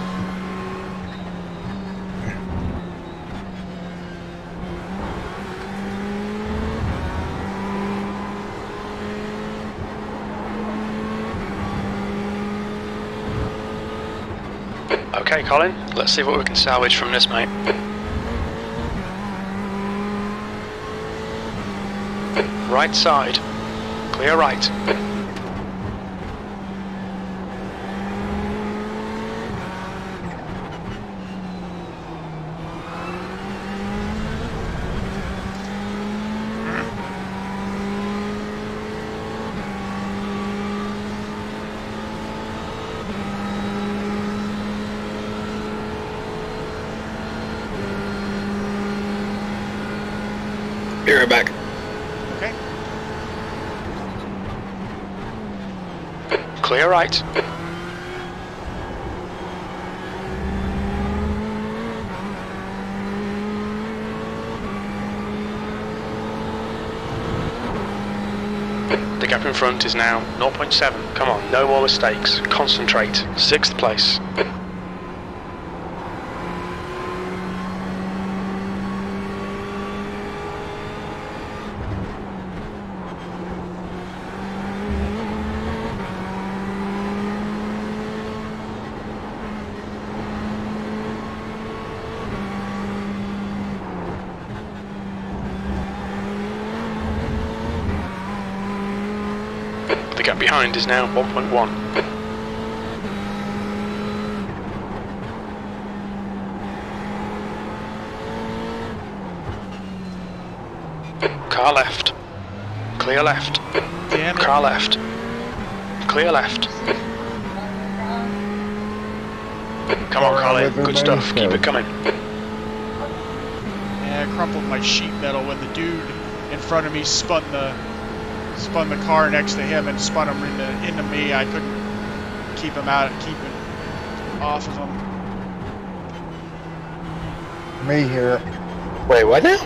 Okay, Colin, let's see what we can salvage from this, mate. Right side. Clear right. Be right back. Okay. Clear right. The gap in front is now 0.7. Come on, no more mistakes. Concentrate. 6th place. The gap behind is now 1.1. Car left. Clear left. Damn it. Car left. Clear left. Come on, Colin. Good stuff. Keep it coming. Yeah, I crumpled my sheet metal when the dude in front of me spun the car next to him and spun him into me. I couldn't keep him off of him. Me here. Wait, what now?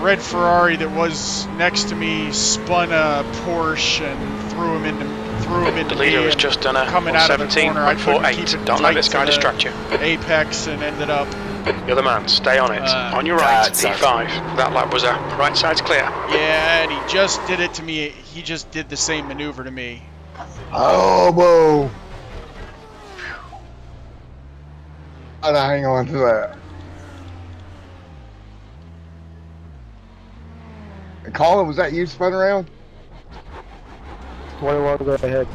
Red Ferrari that was next to me spun a Porsche and threw him into The leader me has just done a coming out of the corner. I couldn't keep 17.48. it Don't let tight this guy to the distract you. apex and ended up. You're the man. Stay on it. On your right, P5. That lap was a right side's clear. Yeah, and he just did it to me. He just did the same maneuver to me. Oh, whoa. I'd hang on to that. And Colin, was that you spun around? 21 go ahead.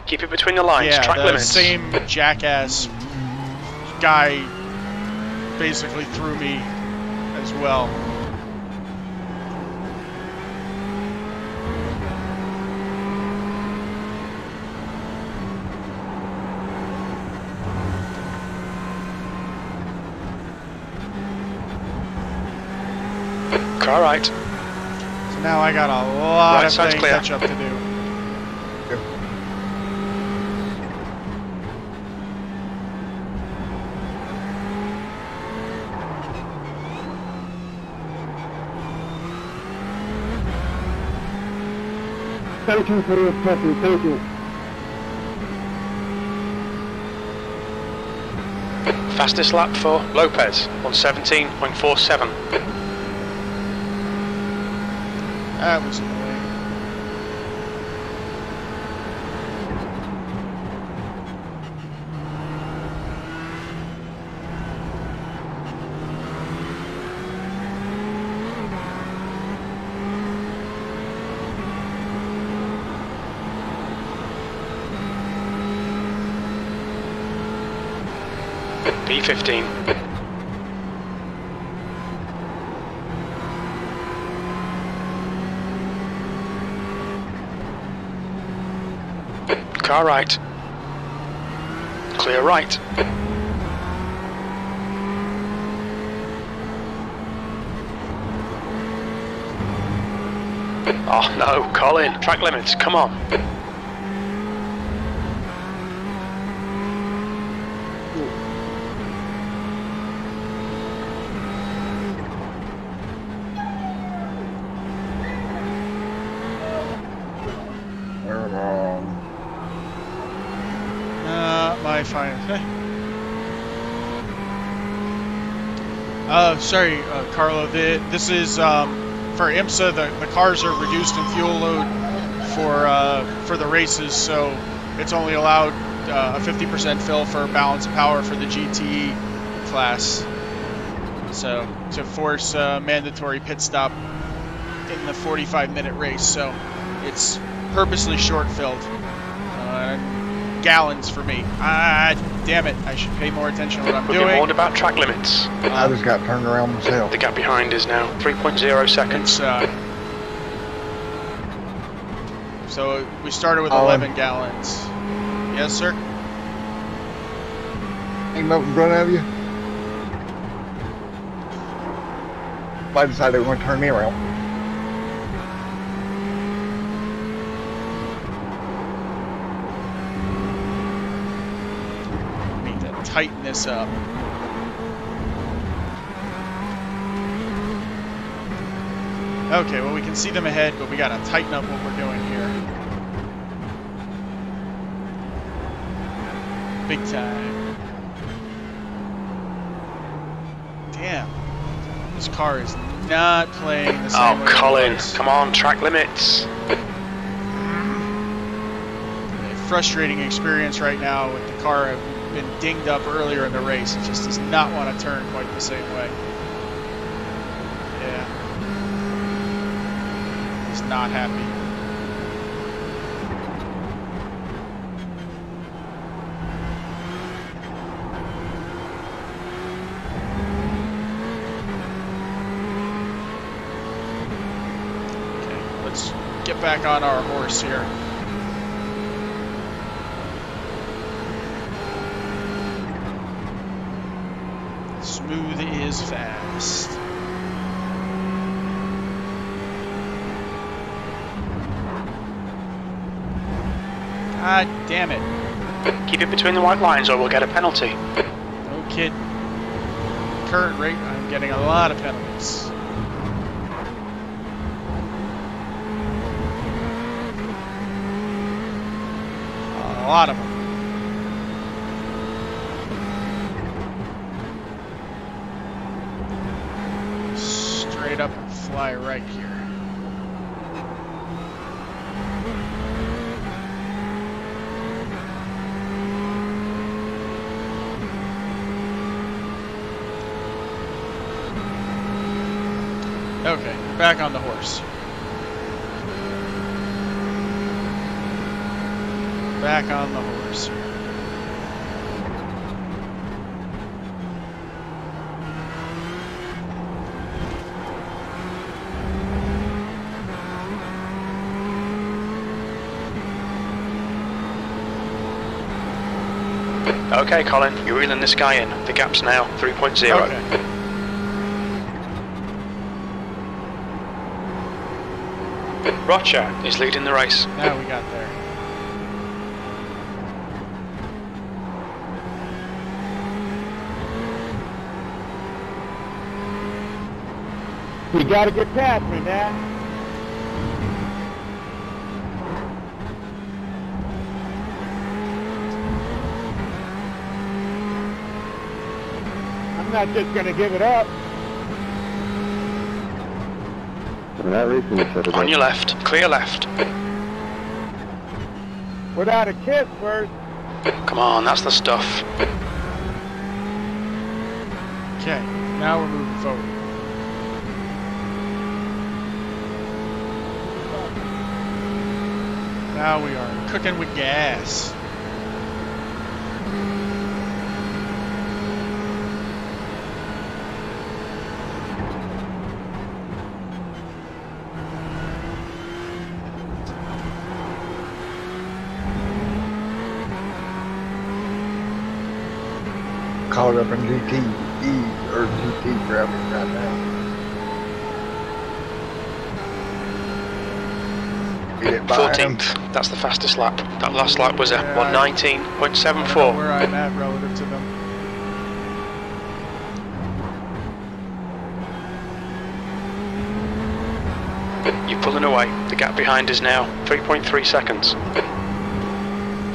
Keep it between the lines. Yeah, Track the limits. same jackass guy basically threw me as well. Car right. So now I got a lot Right of side's playing clear. catch up to do. Thank you for your copy, thank you. Fastest lap for Lopez on 17.47. That was annoying. P15. Car right. Clear right. Oh no, Colin. Track limits, come on. My fine. Sorry, Carlo. This is for IMSA. The cars are reduced in fuel load for the races, so it's only allowed a 50% fill for balance of power for the GTE class. So to force a mandatory pit stop in the 45-minute race, so it's purposely short filled. Gallons for me. Damn it. I should pay more attention to what I'm We've doing. been warned about track limits. I just got turned around myself. The gap behind is now 3.0 seconds. So we started with 11 gallons. Yes, sir? Ain't nothing in front of you. I decided they were going to turn me around. Tighten this up. Okay, well we can see them ahead, but we gotta tighten up what we're doing here. Big time. Damn. This car is not playing the same way. Oh, Colin, come on, track limits. A frustrating experience right now with the car. I've been dinged up earlier in the race. It just does not want to turn quite the same way. Yeah. He's not happy. Okay, let's get back on our horse here. Smooth is fast. God damn it. Keep it between the white lines or we'll get a penalty. No kid. Current rate, I'm getting a lot of penalties. A lot of them. Straight up and fly right here. Okay, we're back on the horse. Back on the horse. Okay, Colin, you're reeling this guy in. The gap's now 3.0. Okay. Roger is leading the race. Now we got there. You gotta get past me, man. I'm not just gonna give it up. On your left, clear left. Without a kiss first. Come on, that's the stuff. Okay, now we're moving forward. Now we are cooking with gas. Caught up in GTE or GT traffic right now. Get it by 14th, that's the fastest lap. That last lap was a Yeah, I don't know 119.74. where I'm at relative to them. You're pulling away. The gap behind is now 3.3 seconds.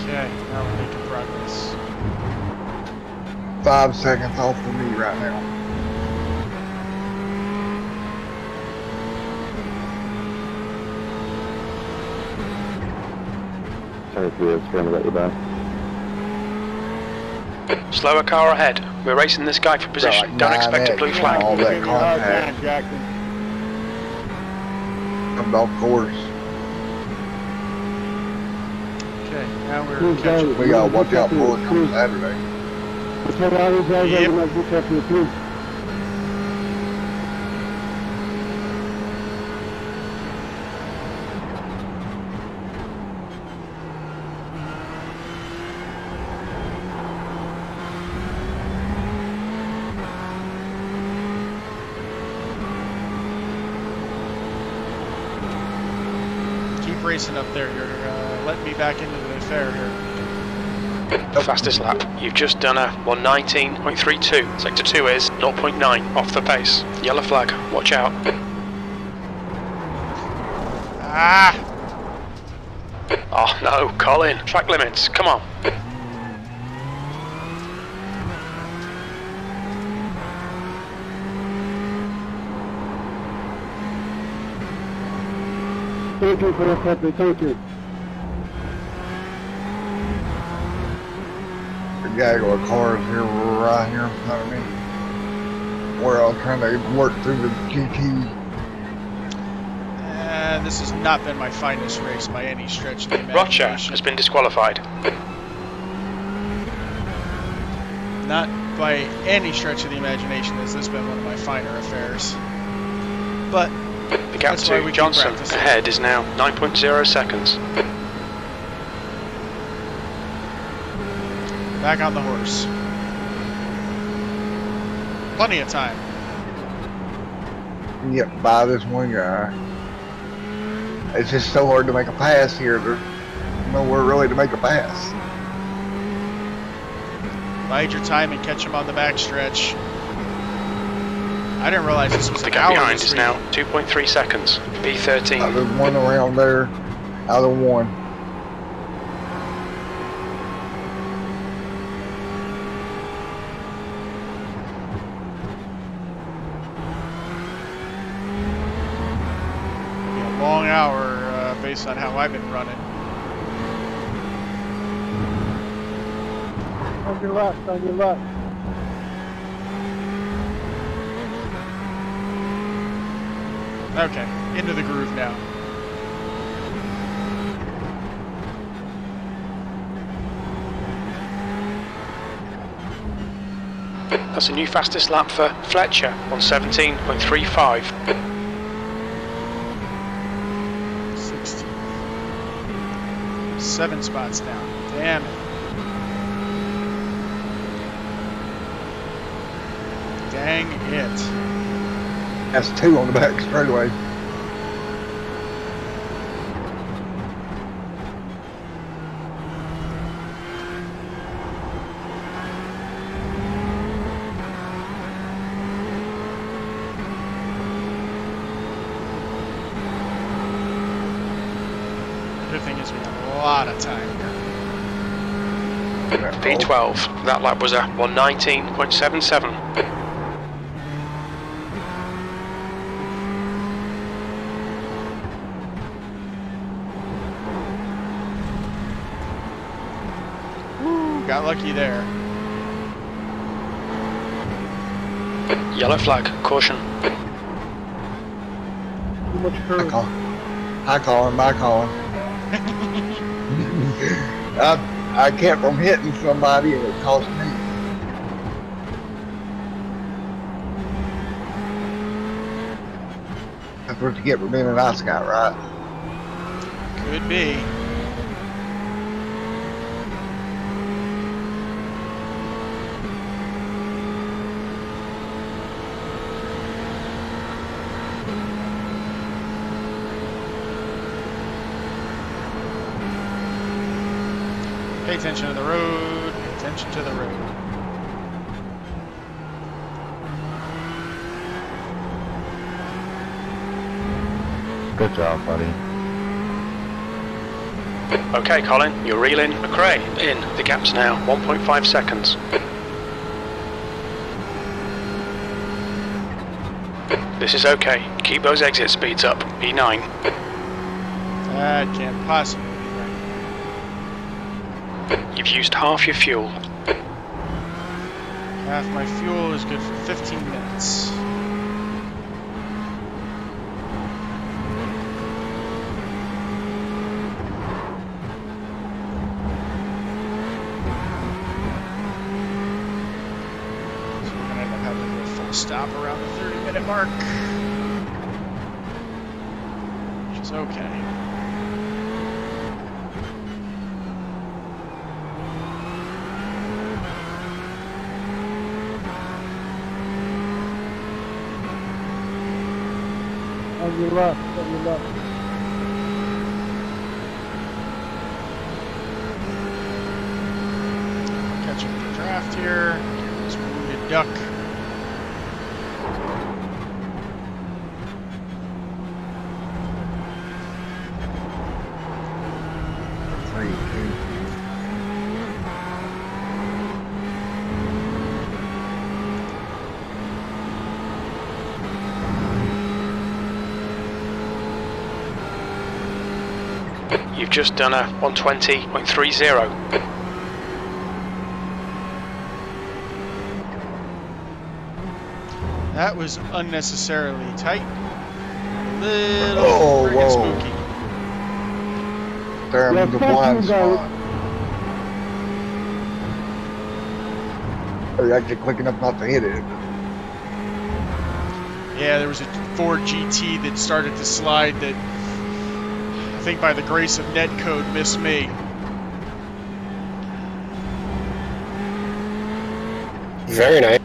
Okay, now we're making progress. 5 seconds off of me right now. Slower car ahead. We're racing this guy for position. Don't expect a blue All flag. that contact. Jackson. Come off course. Okay, now we're catching. We gotta watch out for it come Saturday. Yep. Keep racing up there. You're letting me back into the affair here. Fastest lap. You've just done a 119.32. Sector 2 is 0.9 off the pace. Yellow flag. Watch out. Ah! Oh no, Colin. Track limits. Come on. Thank you for the puppy, thank you. The Jaguar cars here right here in front of me. Where I'm trying to work through the GT. This has not been my finest race by any stretch of the Roger imagination. has been disqualified. Not by any stretch of the imagination has this been one of my finer affairs. But The gap that's why we to keep Johnson practicing. ahead is now 9.0 seconds. Back on the horse. Plenty of time. You get by this one guy. It's just so hard to make a pass here. There's nowhere really to make a pass. Bide your time and catch him on the backstretch. I didn't realize this was The an gap hour behind this is week. now 2.3 seconds. P13. There's one around there, out of one. It'll be a long hour based on how I've been running. On your left, on your left. Okay, into the groove now. That's a new fastest lap for Fletcher on 17.35. 16. 7 spots down. Damn it. Dang it. That's two on the back straightaway. lot of time here. P12, that lap was a 119.77. Got lucky there. Yellow flag, caution. Too much curve. I call him. I kept from hitting somebody and it cost me. That's what you get for being a nice guy, right? Could be. Pay attention to the road, pay attention to the road. Good job, buddy. Okay, Colin, you're reeling. McRae, in. The gap's now 1.5 seconds. This is okay. Keep those exit speeds up. E9. That can't possibly be right. You've used half your fuel. Half my fuel is good for 15 minutes. Stop around the 30-minute mark, which is okay. On your left, Catching the draft here. This wounded duck. You've just done a 120.30. That was unnecessarily tight. A little friggin' spooky. There in the blind spot. Are you actually quick enough not to hit it? Yeah, there was a Ford GT that started to slide that I think by the grace of netcode missed me. Very nice.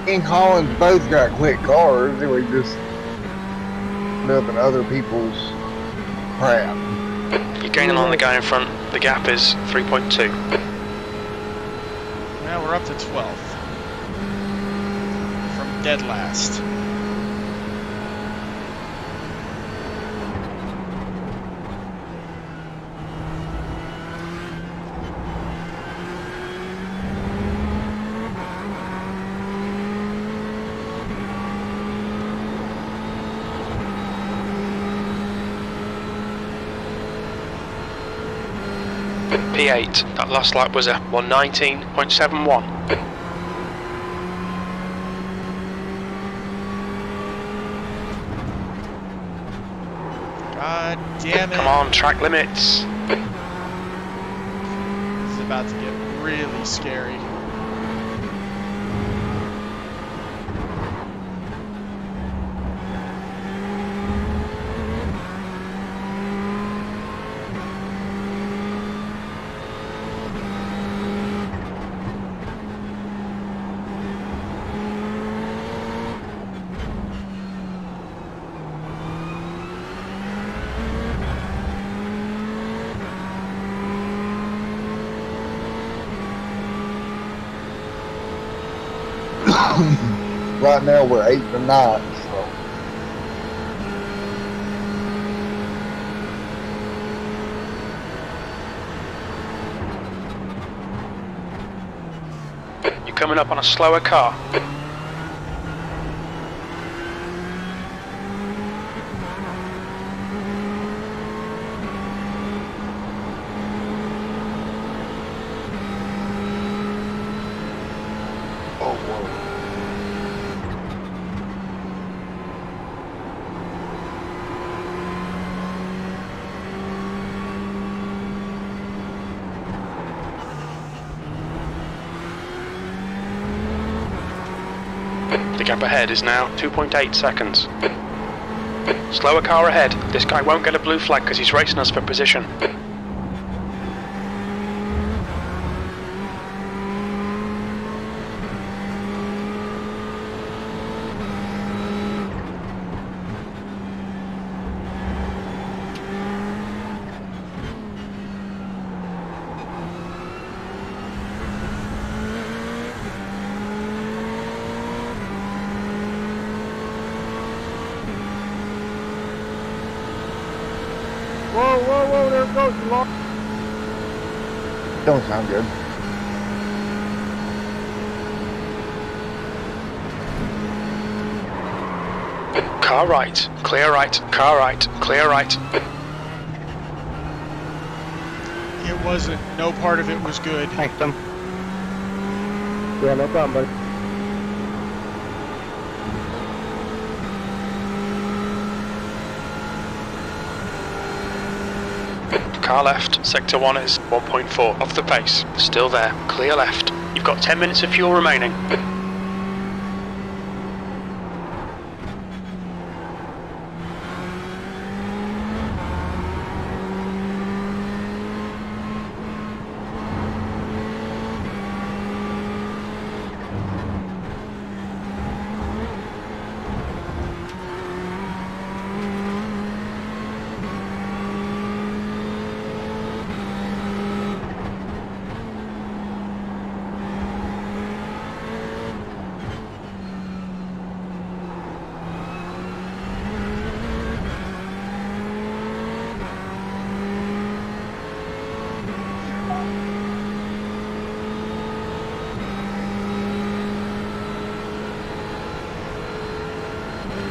Me and Collins both got quick cars, and we just put up in other people's crap. You're gaining on the guy in front. The gap is 3.2. Now we're up to 12th. From dead last. P8, that last lap was a 119.71. God damn it. Come on, track limits. This is about to get really scary. Right now we're 8 to 9, so You're coming up on a slower car. Oh, whoa. The gap ahead is now 2.8 seconds. Slower car ahead. This guy won't get a blue flag because he's racing us for position. Whoa, whoa, whoa, there it goes. You lost. Don't sound good. Car right, clear right, car right, clear right. It wasn't. No part of it was good. Thanks, Tim. Yeah, no problem, buddy. Car left, sector 1 is 1.4 off the pace. Still there, clear left. You've got 10 minutes of fuel remaining.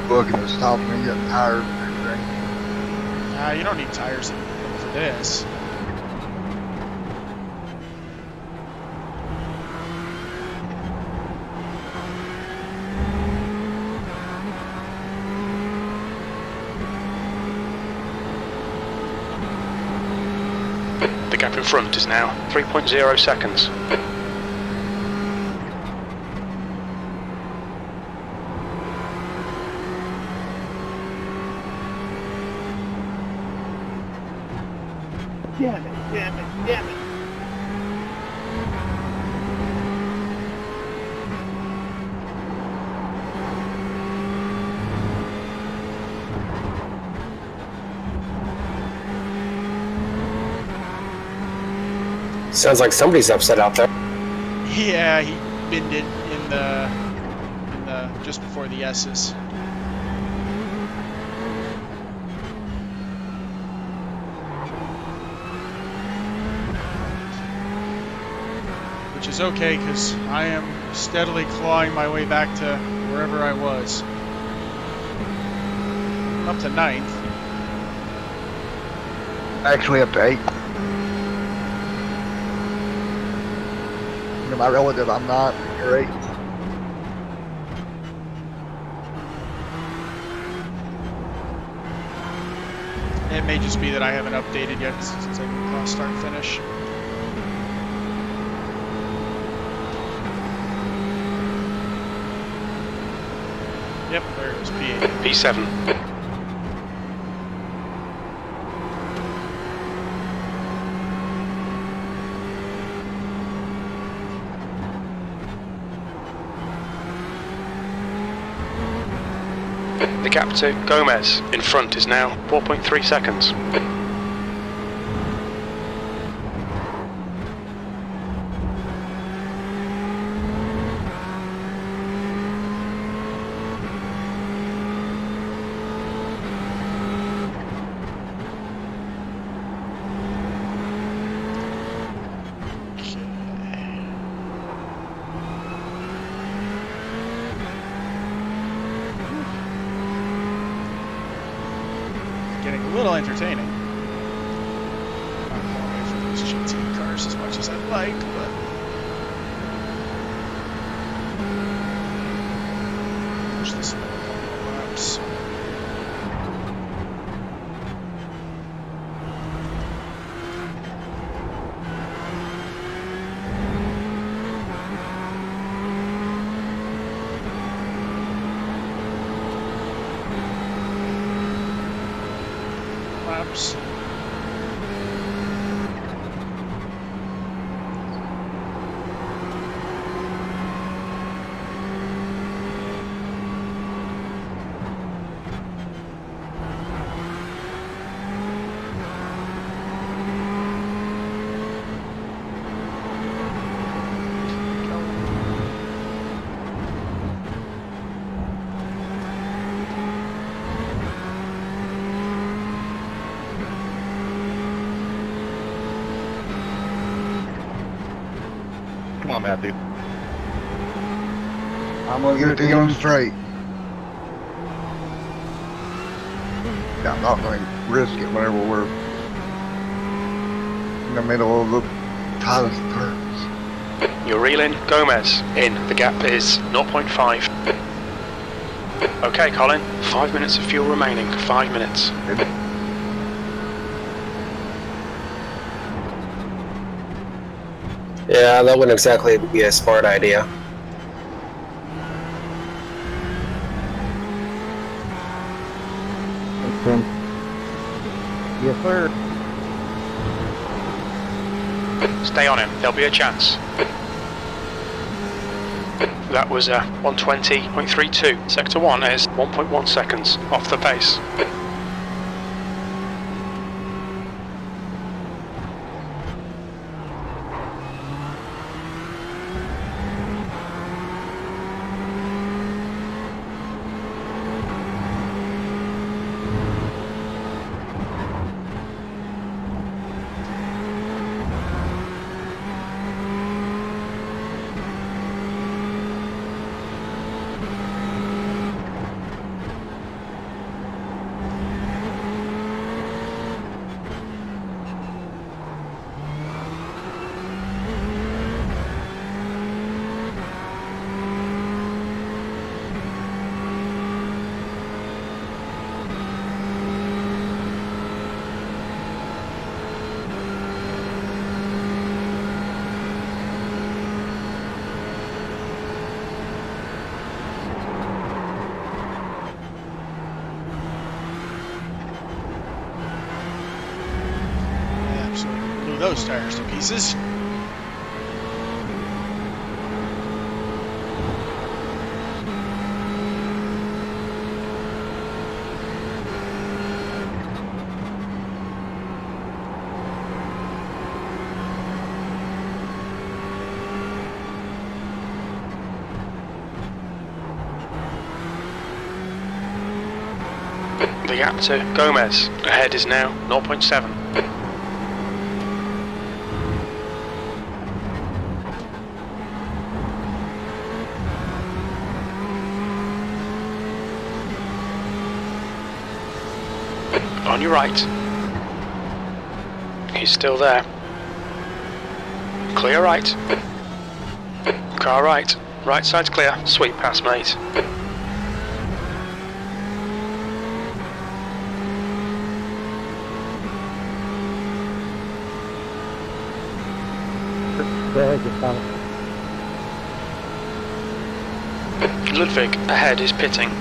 Looking to stop me getting tired and everything. Nah, you don't need tires for this. The gap in front is now 3.0 seconds. Damn it, damn it, damn it. Sounds like somebody's upset out there. Yeah, he bended in the just before the S's. Which is okay, because I am steadily clawing my way back to wherever I was. I'm up to 9th. Actually up to 8. You know, my relative, I'm not. You're 8. It may just be that I haven't updated yet since I can cross start finish. Yep, there it was, P8. P7. The gap to Gomez in front is now 4.3 seconds. little entertaining. Not going away from those GT cars as much as I'd like, but push this in a couple of laps. Laps. Come on, Matthew. I'm gonna get it to you on straight. Yeah, I'm not gonna risk it whenever we're in the middle of the tightest turns. You're reeling. Gomez in. The gap is 0.5. Okay, Colin. 5 minutes of fuel remaining. 5 minutes. Yeah, that wouldn't exactly be a smart idea. Yes, sir. Stay on him. There'll be a chance. That was 120.32. Sector 1 is 1.1 seconds off the pace. Those tires to pieces. The gap to Gomez ahead is now 0.7. On your right. He's still there. Clear right. Car right. Right side's clear. Sweet pass, mate. Ludwig ahead is pitting.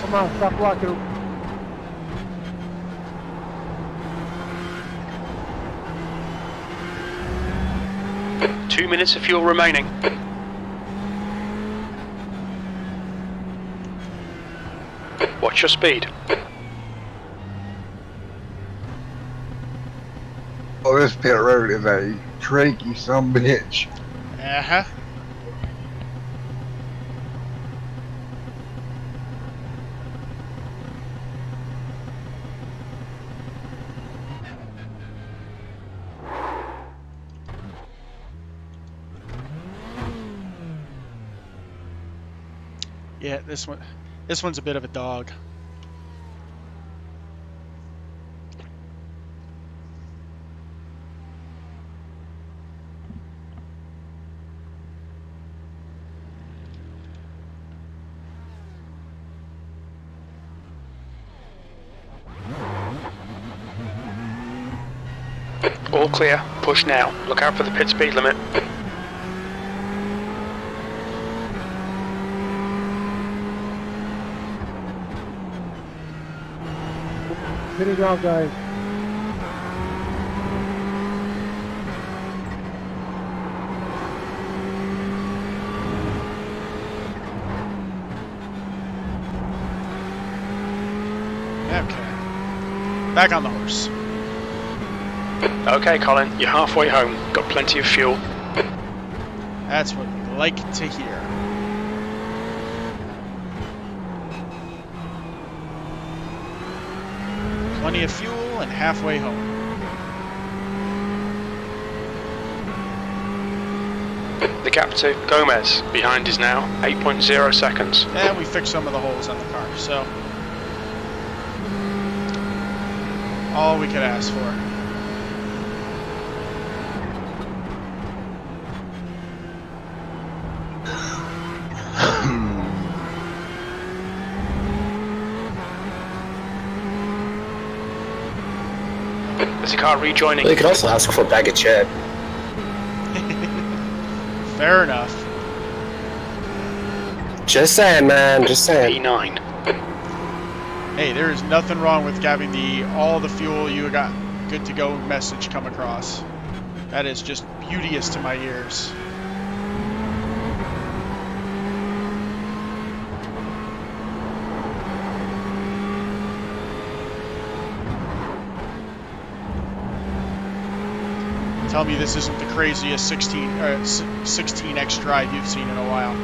Come on, stop blocking. 2 minutes of fuel remaining. Watch your speed. Oh, this pit road is a tricky sumbitch. Uh-huh. Yeah, this one. This one's a bit of a dog. All clear. Push now. Look out for the pit speed limit. Finish off, guys. Okay. Back on the horse. Okay, Colin, you're halfway home. Got plenty of fuel. That's what we like to hear. Plenty of fuel and halfway home. The gap to Gomez behind is now 8.0 seconds. And we fixed some of the holes on the car, so all we could ask for. There's a car rejoining. Well, you could also ask for a bag of chip. Fair enough. Just saying, man. Just saying. E9. Hey, there is nothing wrong with having all the fuel you got good to go message come across. That is just beauteous to my ears. Tell me this isn't the craziest 16x drive you've seen in a while.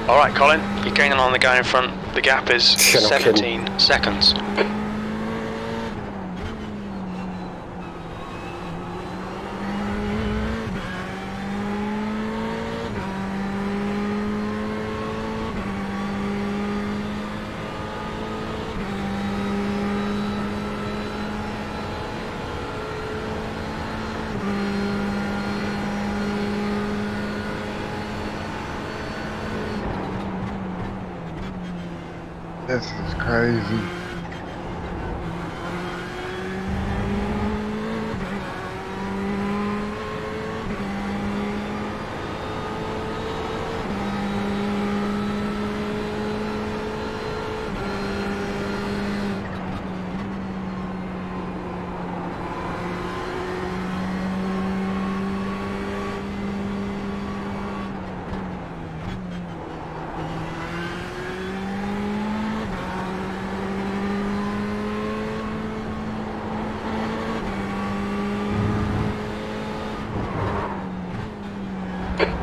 Alright, Colin, you're gaining on the guy in front. The gap is Shit, I'm 17 seconds. This is crazy.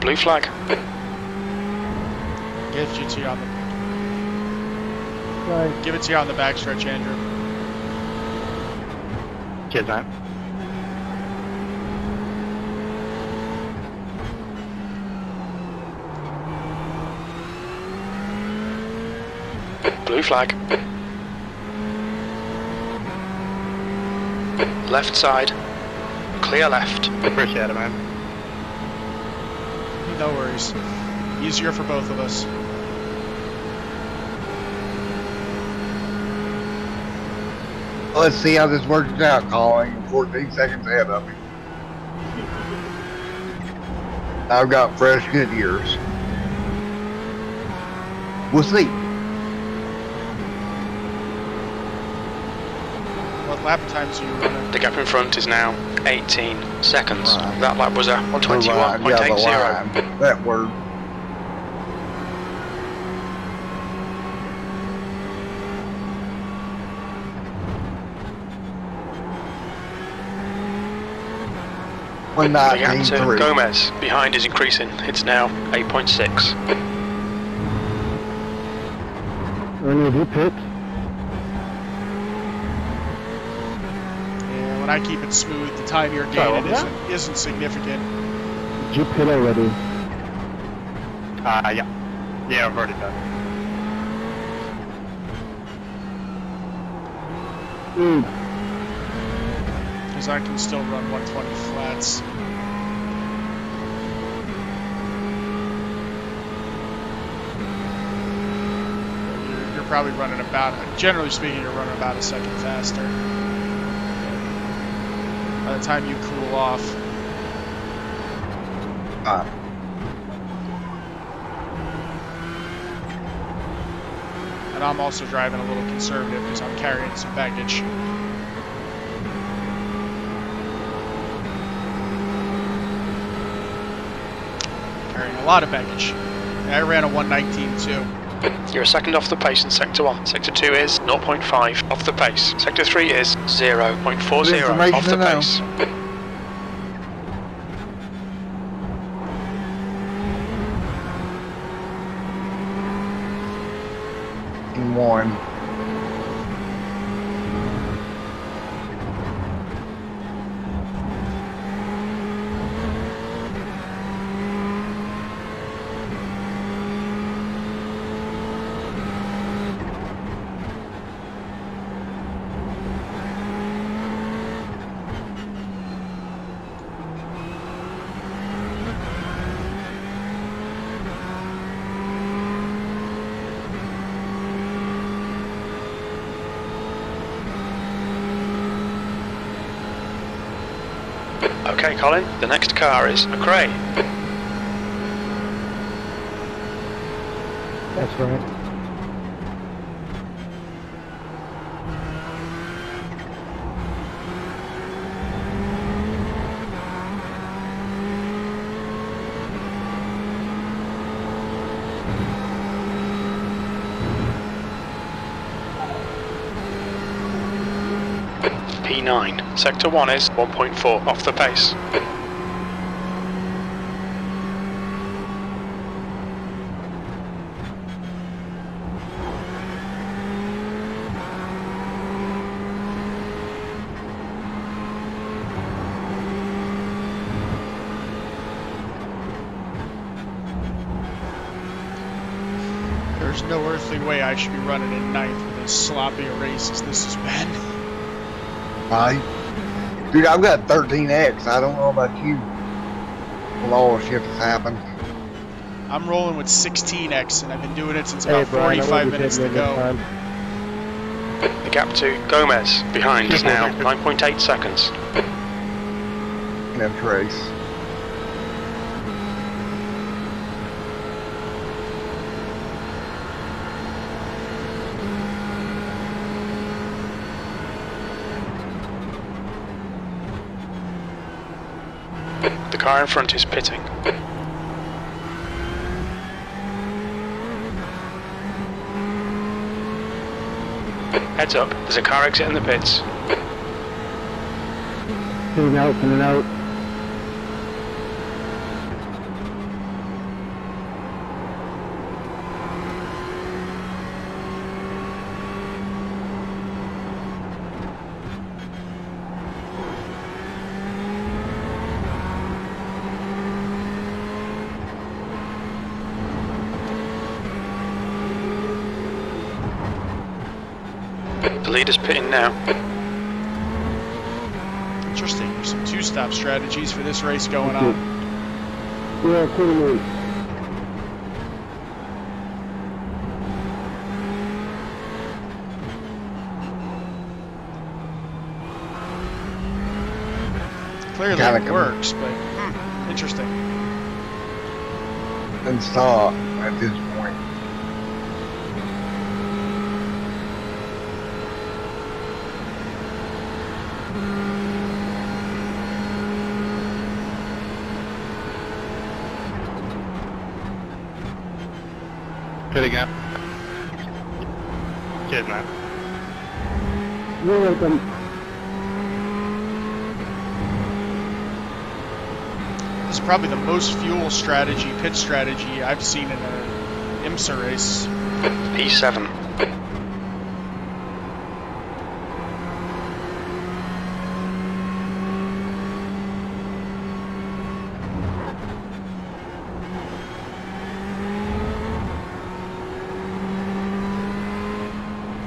Blue flag. Give it to you on the Right. give it to you on the backstretch, Andrew. Kid that. Blue flag. Left side. Clear left. Appreciate it, man. No worries. Easier for both of us. Let's see how this works out, Colin. 14 seconds ahead of me. I've got fresh good ears. We'll see. What lap times are you running? The gap in front is now 18 seconds. Right. That lap was a 121.80. That word. The gap to 119.3. Gomez behind is increasing. It's now 8.6. Ernie, do pit? Yeah, when I keep it smooth, the time you're gaining isn't significant. Did you pit already? Yeah. Yeah, I've already done. Because I can still run 120 flats. You're probably running about, generally speaking, you're running about a second faster. By the time you cool off. And I'm also driving a little conservative because I'm carrying some baggage. Carrying a lot of baggage. And I ran a 119 too. You're a second off the pace in Sector 1. Sector 2 is 0.5 off the pace. Sector 3 is 0.40 off the pace. One. Okay, Colin, the next car is a crane. That's right. P9. Sector 1 is 1.4 off the pace. There's no earthly way I should be running in ninth with as sloppy a race as this has been. Dude, I've got 13X. I don't know about you. A lot of shit has happened. I'm rolling with 16X, and I've been doing it since about Brian, 45 minutes to go. The gap to Gomez behind is now 9.8 seconds. And Trace. The car in front is pitting. Heads up, there's a car exit in the pits. Coming out. The leader's pitting now. Interesting. There's some two-stop strategies for this race going on. Yeah, pretty much. Clearly it works, but interesting. And stop at this point. Hit again. Kid, man. You're welcome. This is probably the most fuel strategy, pit strategy I've seen in an IMSA race. P7.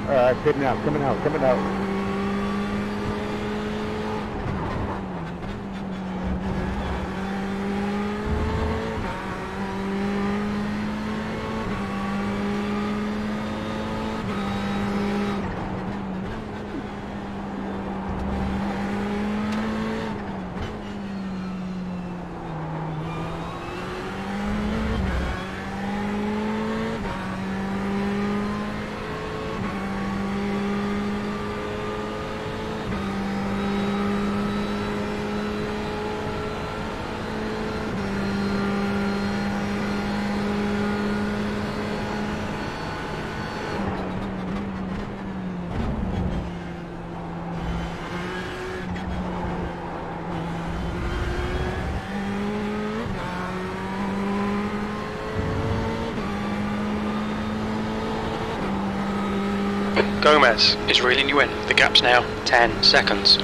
Alright, coming out. Gomez is reeling you in. The gap's now 10 seconds.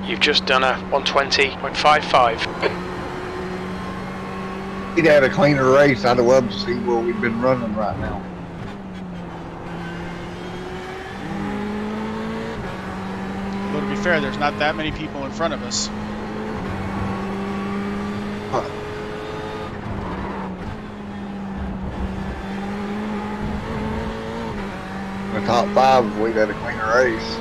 You've just done a 120.55. He'd had a cleaner race. I'd love to see where we've been running right now. Well, to be fair, there's not that many people in front of us. Huh. The top 5, we've had a cleaner race.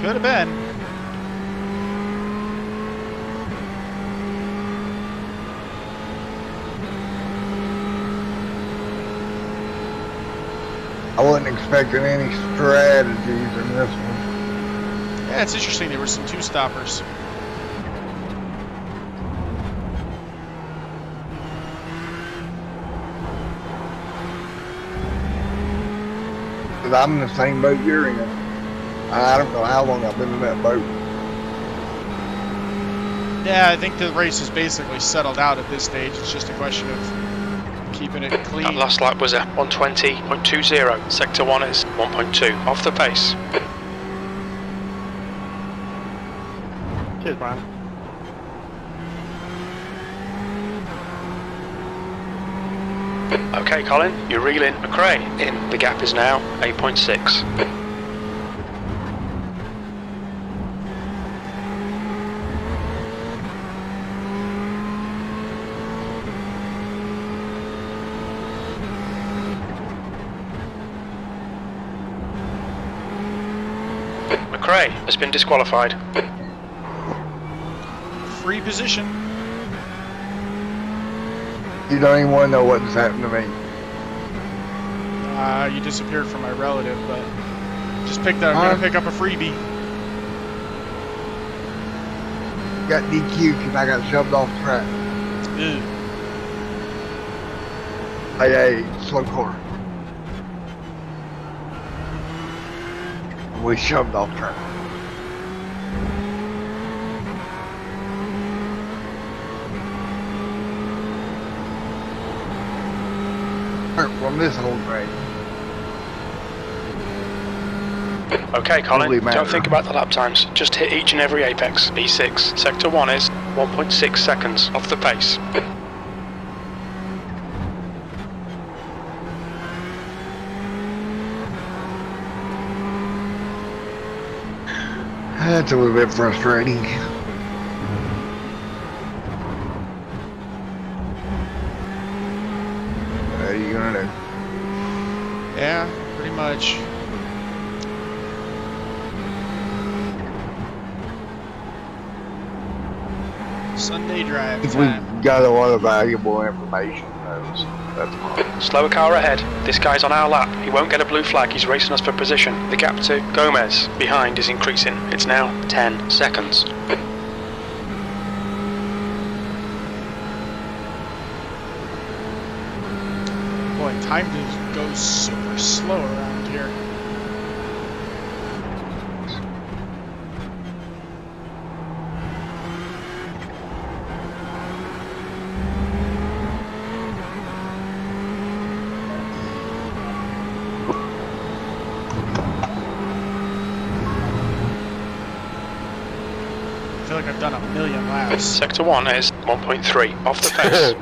Could have been. I wasn't expecting any strategies in this one. Yeah, it's interesting. There were some two-stoppers. Because I'm in the same boat you're in. I don't know how long I've been in that boat. Yeah, I think the race is basically settled out at this stage. It's just a question of keeping it clean. That last lap was a 120.20. Sector 1 is 1.2 off the pace. Cheers, Brian. Okay, Colin, you're reeling McRae in. The gap is now 8.6. McRae has been disqualified. Free position. You don't even want to know what just happened to me. You disappeared from my relative, but just picked up. I'm gonna pick up a freebie. Got DQ because I got shoved off track. Ew. Hey, slow car. We shoved off track. From this whole race. Okay, Colin, Really don't think about the lap times. Just hit each and every apex. B6, Sector 1 is 1.6 seconds off the pace. That's a little bit frustrating. What are you gonna do? Yeah, pretty much. Sunday drive If time. we got a lot of valuable information, that's fine. Slower car ahead. This guy's on our lap. He won't get a blue flag. He's racing us for position. The gap to Gomez behind is increasing. It's now 10 seconds. Boy, time just goes super slow around here. I feel like I've done a million laps. Sector 1 is 1.3 off the pace.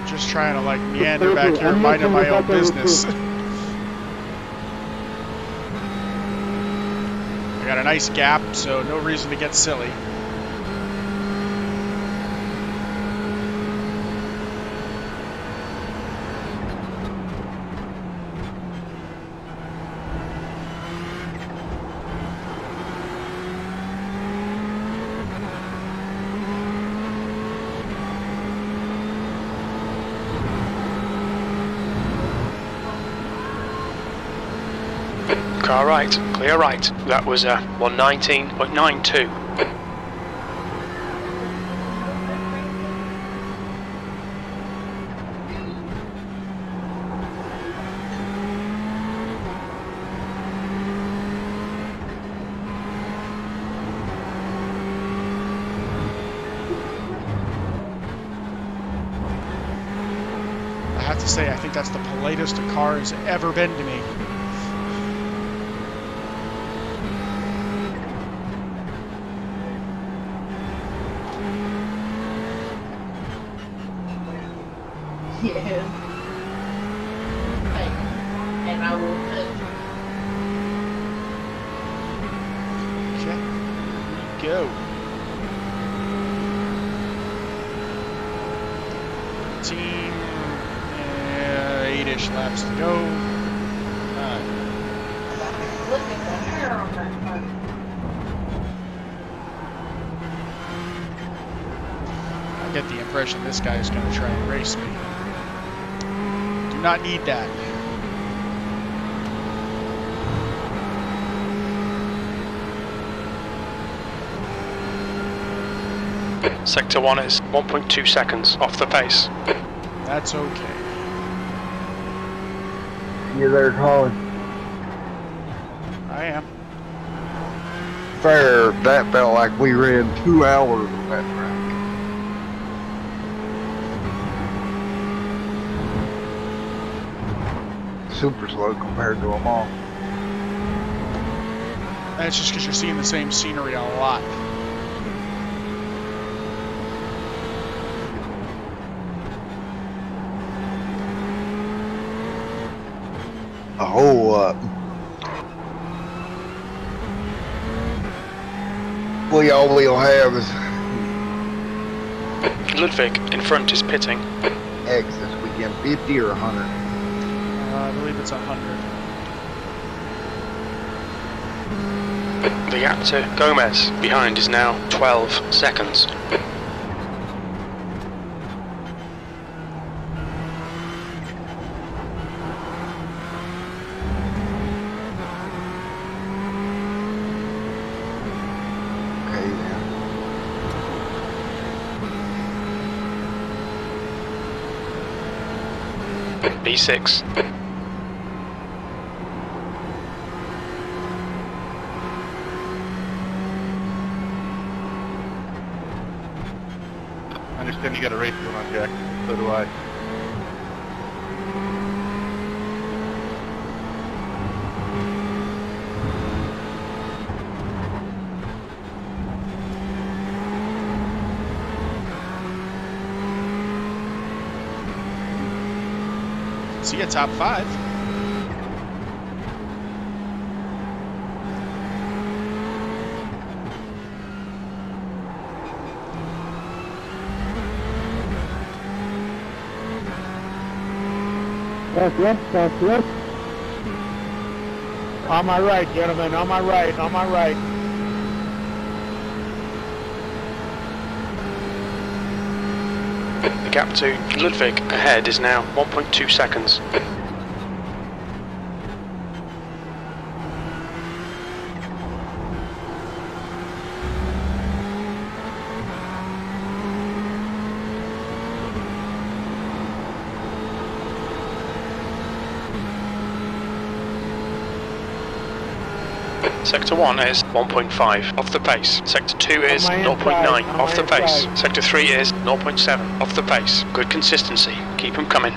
Just trying to like meander back here, minding my own business. I got a nice gap, so no reason to get silly. Car right, clear right. That was 119.92. I have to say, I think that's the politest a car has ever been to me. Yes. And I will Okay, here we go. Team, 8-ish laps to go. look at the hair on that car. I get the impression this guy is going to try and race me. Do not need that. Sector 1 is 1.2 seconds off the pace. That's okay. You there, Colin? I am. Fair, that felt like we ran 2 hours on that track. Super slow compared to them all. That's just because you're seeing the same scenery a lot. A whole lot. What y'all will have is Ludwig in front is pitting. X this weekend, 50 or 100. I believe it's 100. The gap to Gomez behind is now 12 seconds. Okay, then. B6. I understand you got a race going on, Jack. So do I. See a top 5. That's it. On my right, gentlemen, on my right, on my right. The gap to Ludwig ahead is now 1.2 seconds. Sector 1 is 1.5 off the pace. Sector 2 is 0.9 off the pace. Sector 3 is 0.7 off the pace. Good consistency. Keep them coming.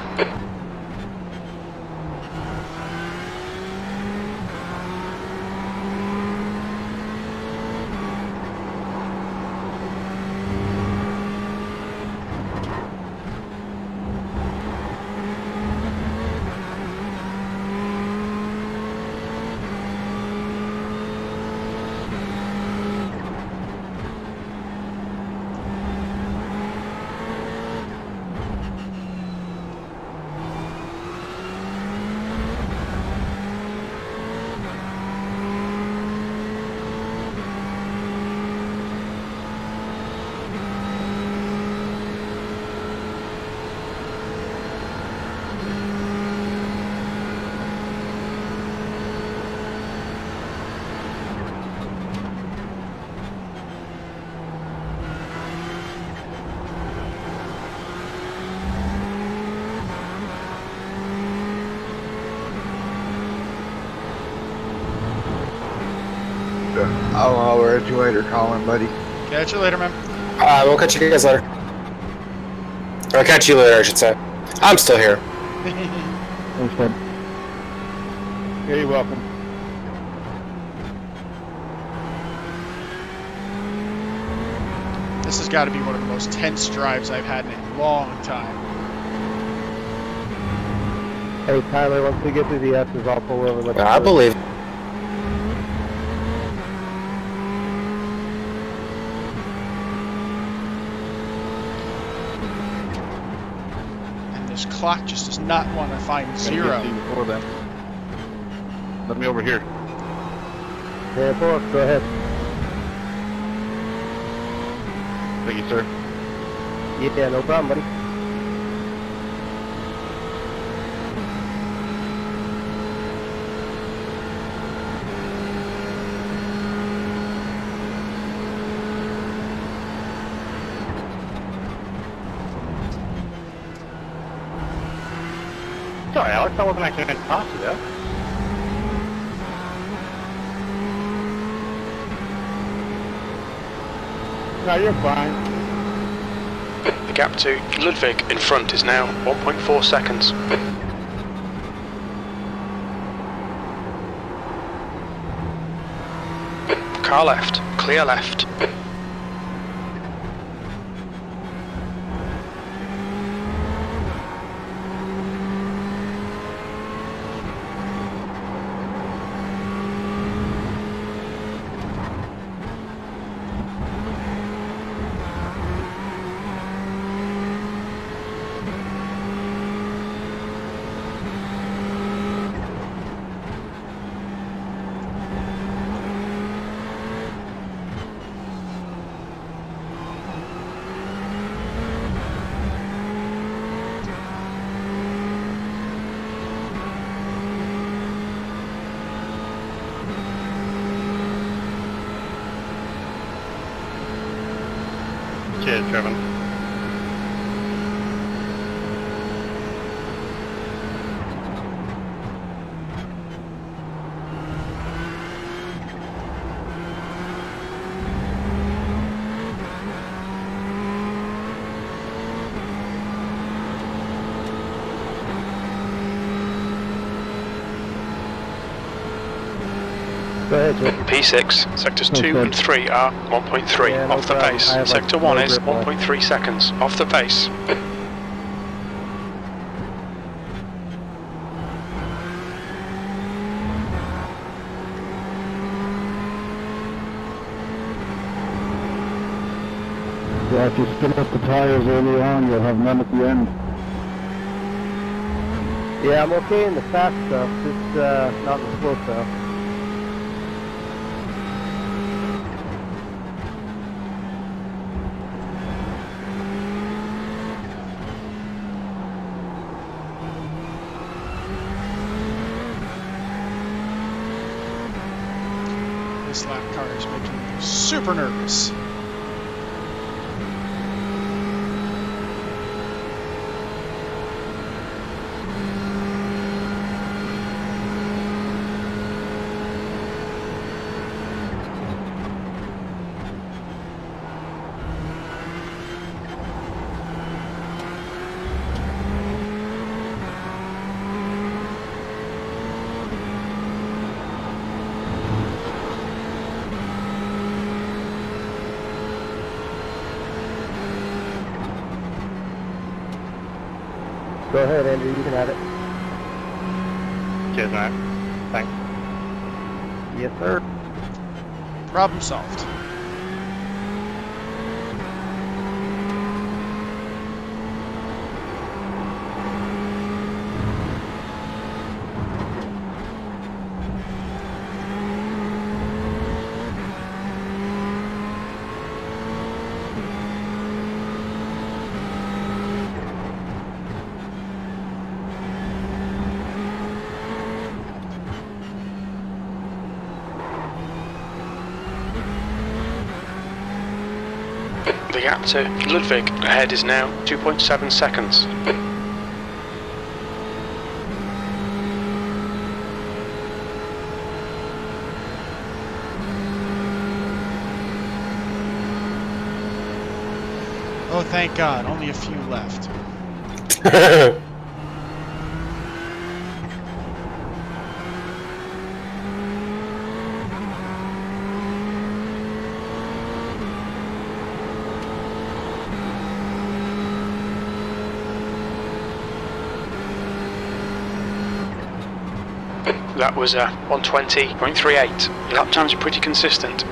I'll holler at you later, Colin, buddy. Catch you later, man. We'll catch you guys later. Or I'll catch you later, I should say. I'm still here. Thanks, bud. Yeah, you're welcome. This has got to be one of the most tense drives I've had in a long time. Hey, Tyler, once we get through the S's, I'll pull over. Let's I go. believe. And this clock just does not want to find zero. Before then. Let me over here. Yeah, pull up. Go ahead. Thank you, sir. Yeah, no problem, buddy. Sorry, Alex, I wasn't actually meant to talk to you, though. No, you're fine. The gap to Ludwig in front is now 1.4 seconds. Car left, clear left. Cheers, Trevor. Go ahead, Jake. P6, sectors 2 and 3 are 1.3 Yeah, no off the problem. pace. I have, like, Sector 1 no is grip left. 1.3 seconds off the pace. Yeah, if you spin up the tires early on, you'll have none at the end. Yeah, I'm okay in the fast stuff, just not in the slow stuff. This lap car is making me super nervous. Go ahead, Andrew, you can have it. Cheers, man. Thanks. Yes, sir. Problem solved. The gap to Ludwig ahead is now 2.7 seconds. thank God, only a few left. That was 120.38. Your lap times are pretty consistent.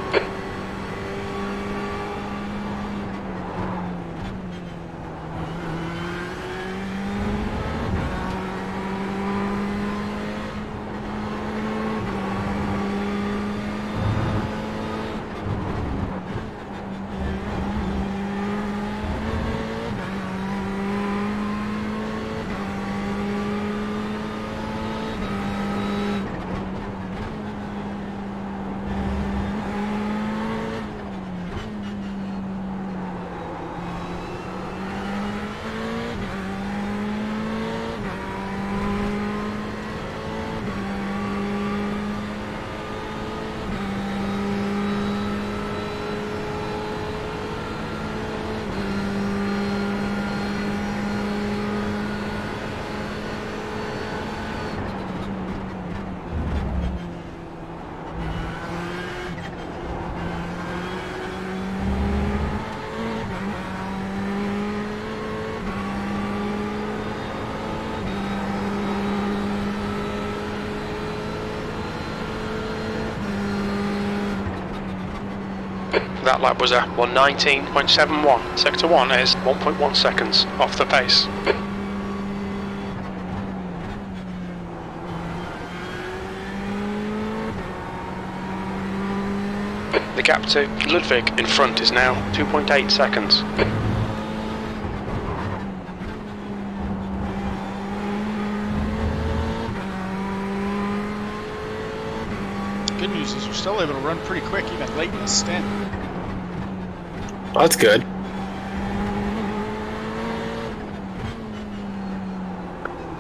That lap was 119.71. Sector 1 is 1.1 seconds off the pace. The gap to Ludwig in front is now 2.8 seconds. Good news is we're still able to run pretty quick even late in the stint. That's good.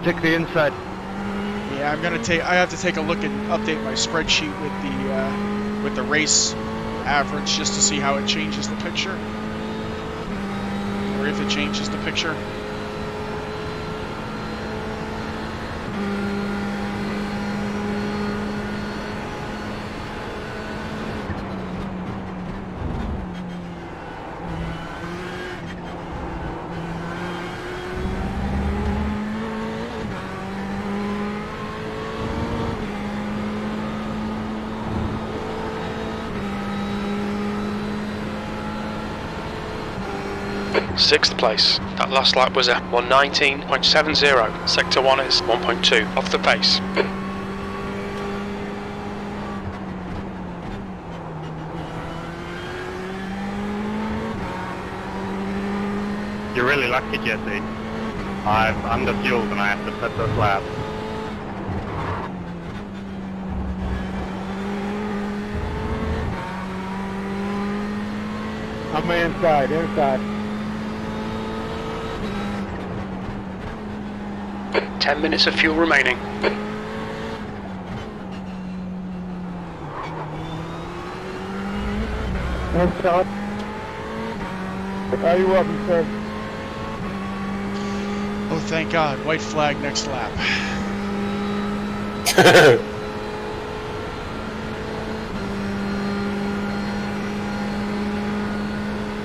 Check the inside. Yeah, I have to take a look and update my spreadsheet with the race average just to see how it changes the picture, or if it changes the picture. Sixth place. That last lap was 119.70. Sector 1 is 1.2 off the pace. You're really lucky, Jesse. I'm underfueled and I have to pit this lap. I'm inside. 10 minutes of fuel remaining. Inside. Are you welcome, sir? Oh, thank God. White flag next lap. This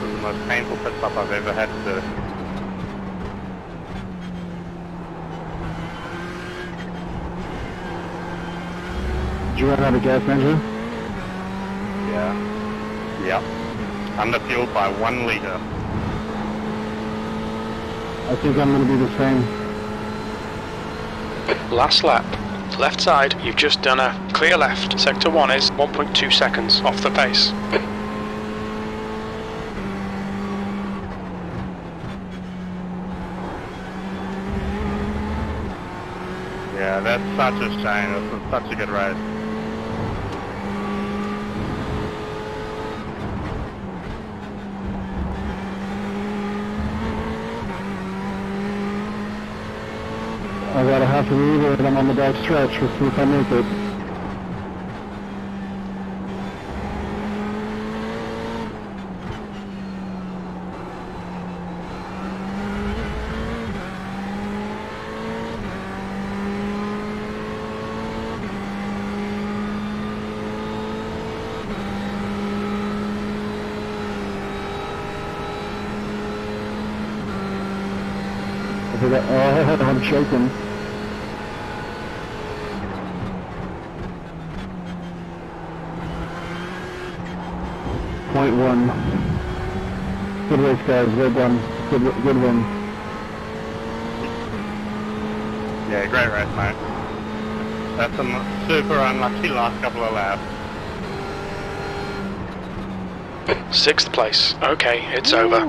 is the most painful pit stop I've ever had to do. Did you run out of gas, Andrew? Yeah. Yep. Underfueled by 1 liter. I think I'm going to be the same. Last lap. Left side, you've just done a clear left. Sector 1 is 1.2 seconds off the pace. Yeah, that's such a shame. This was such a good race. I got a half a liter and I'm on the back stretch. We'll see if I make it. Roger that. I'm shaking. .1. Good race, guys. Well done. Good win. Yeah, great race, mate. That's some super unlucky last couple of laps. 6th place. Okay, it's over.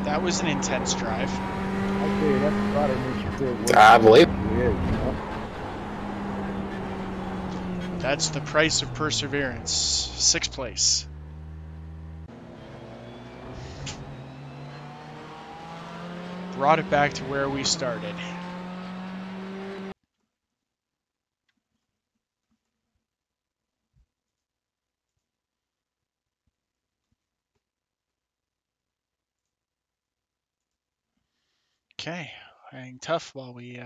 That was an intense drive. Okay, that's about it. Makes you feel worse. I believe. That's the price of perseverance. 6th place. Brought it back to where we started. Okay, hang tough while we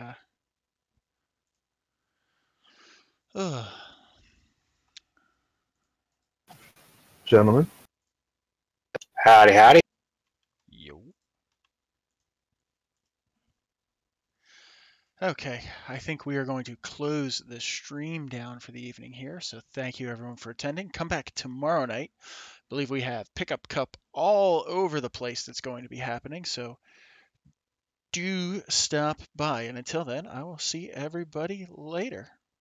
Gentlemen. Howdy, howdy. Yo. Okay, I think we are going to close the stream down for the evening here. So thank you everyone for attending. Come back tomorrow night. I believe we have Pickup Cup all over the place that's going to be happening. So do stop by. And until then, I will see everybody later.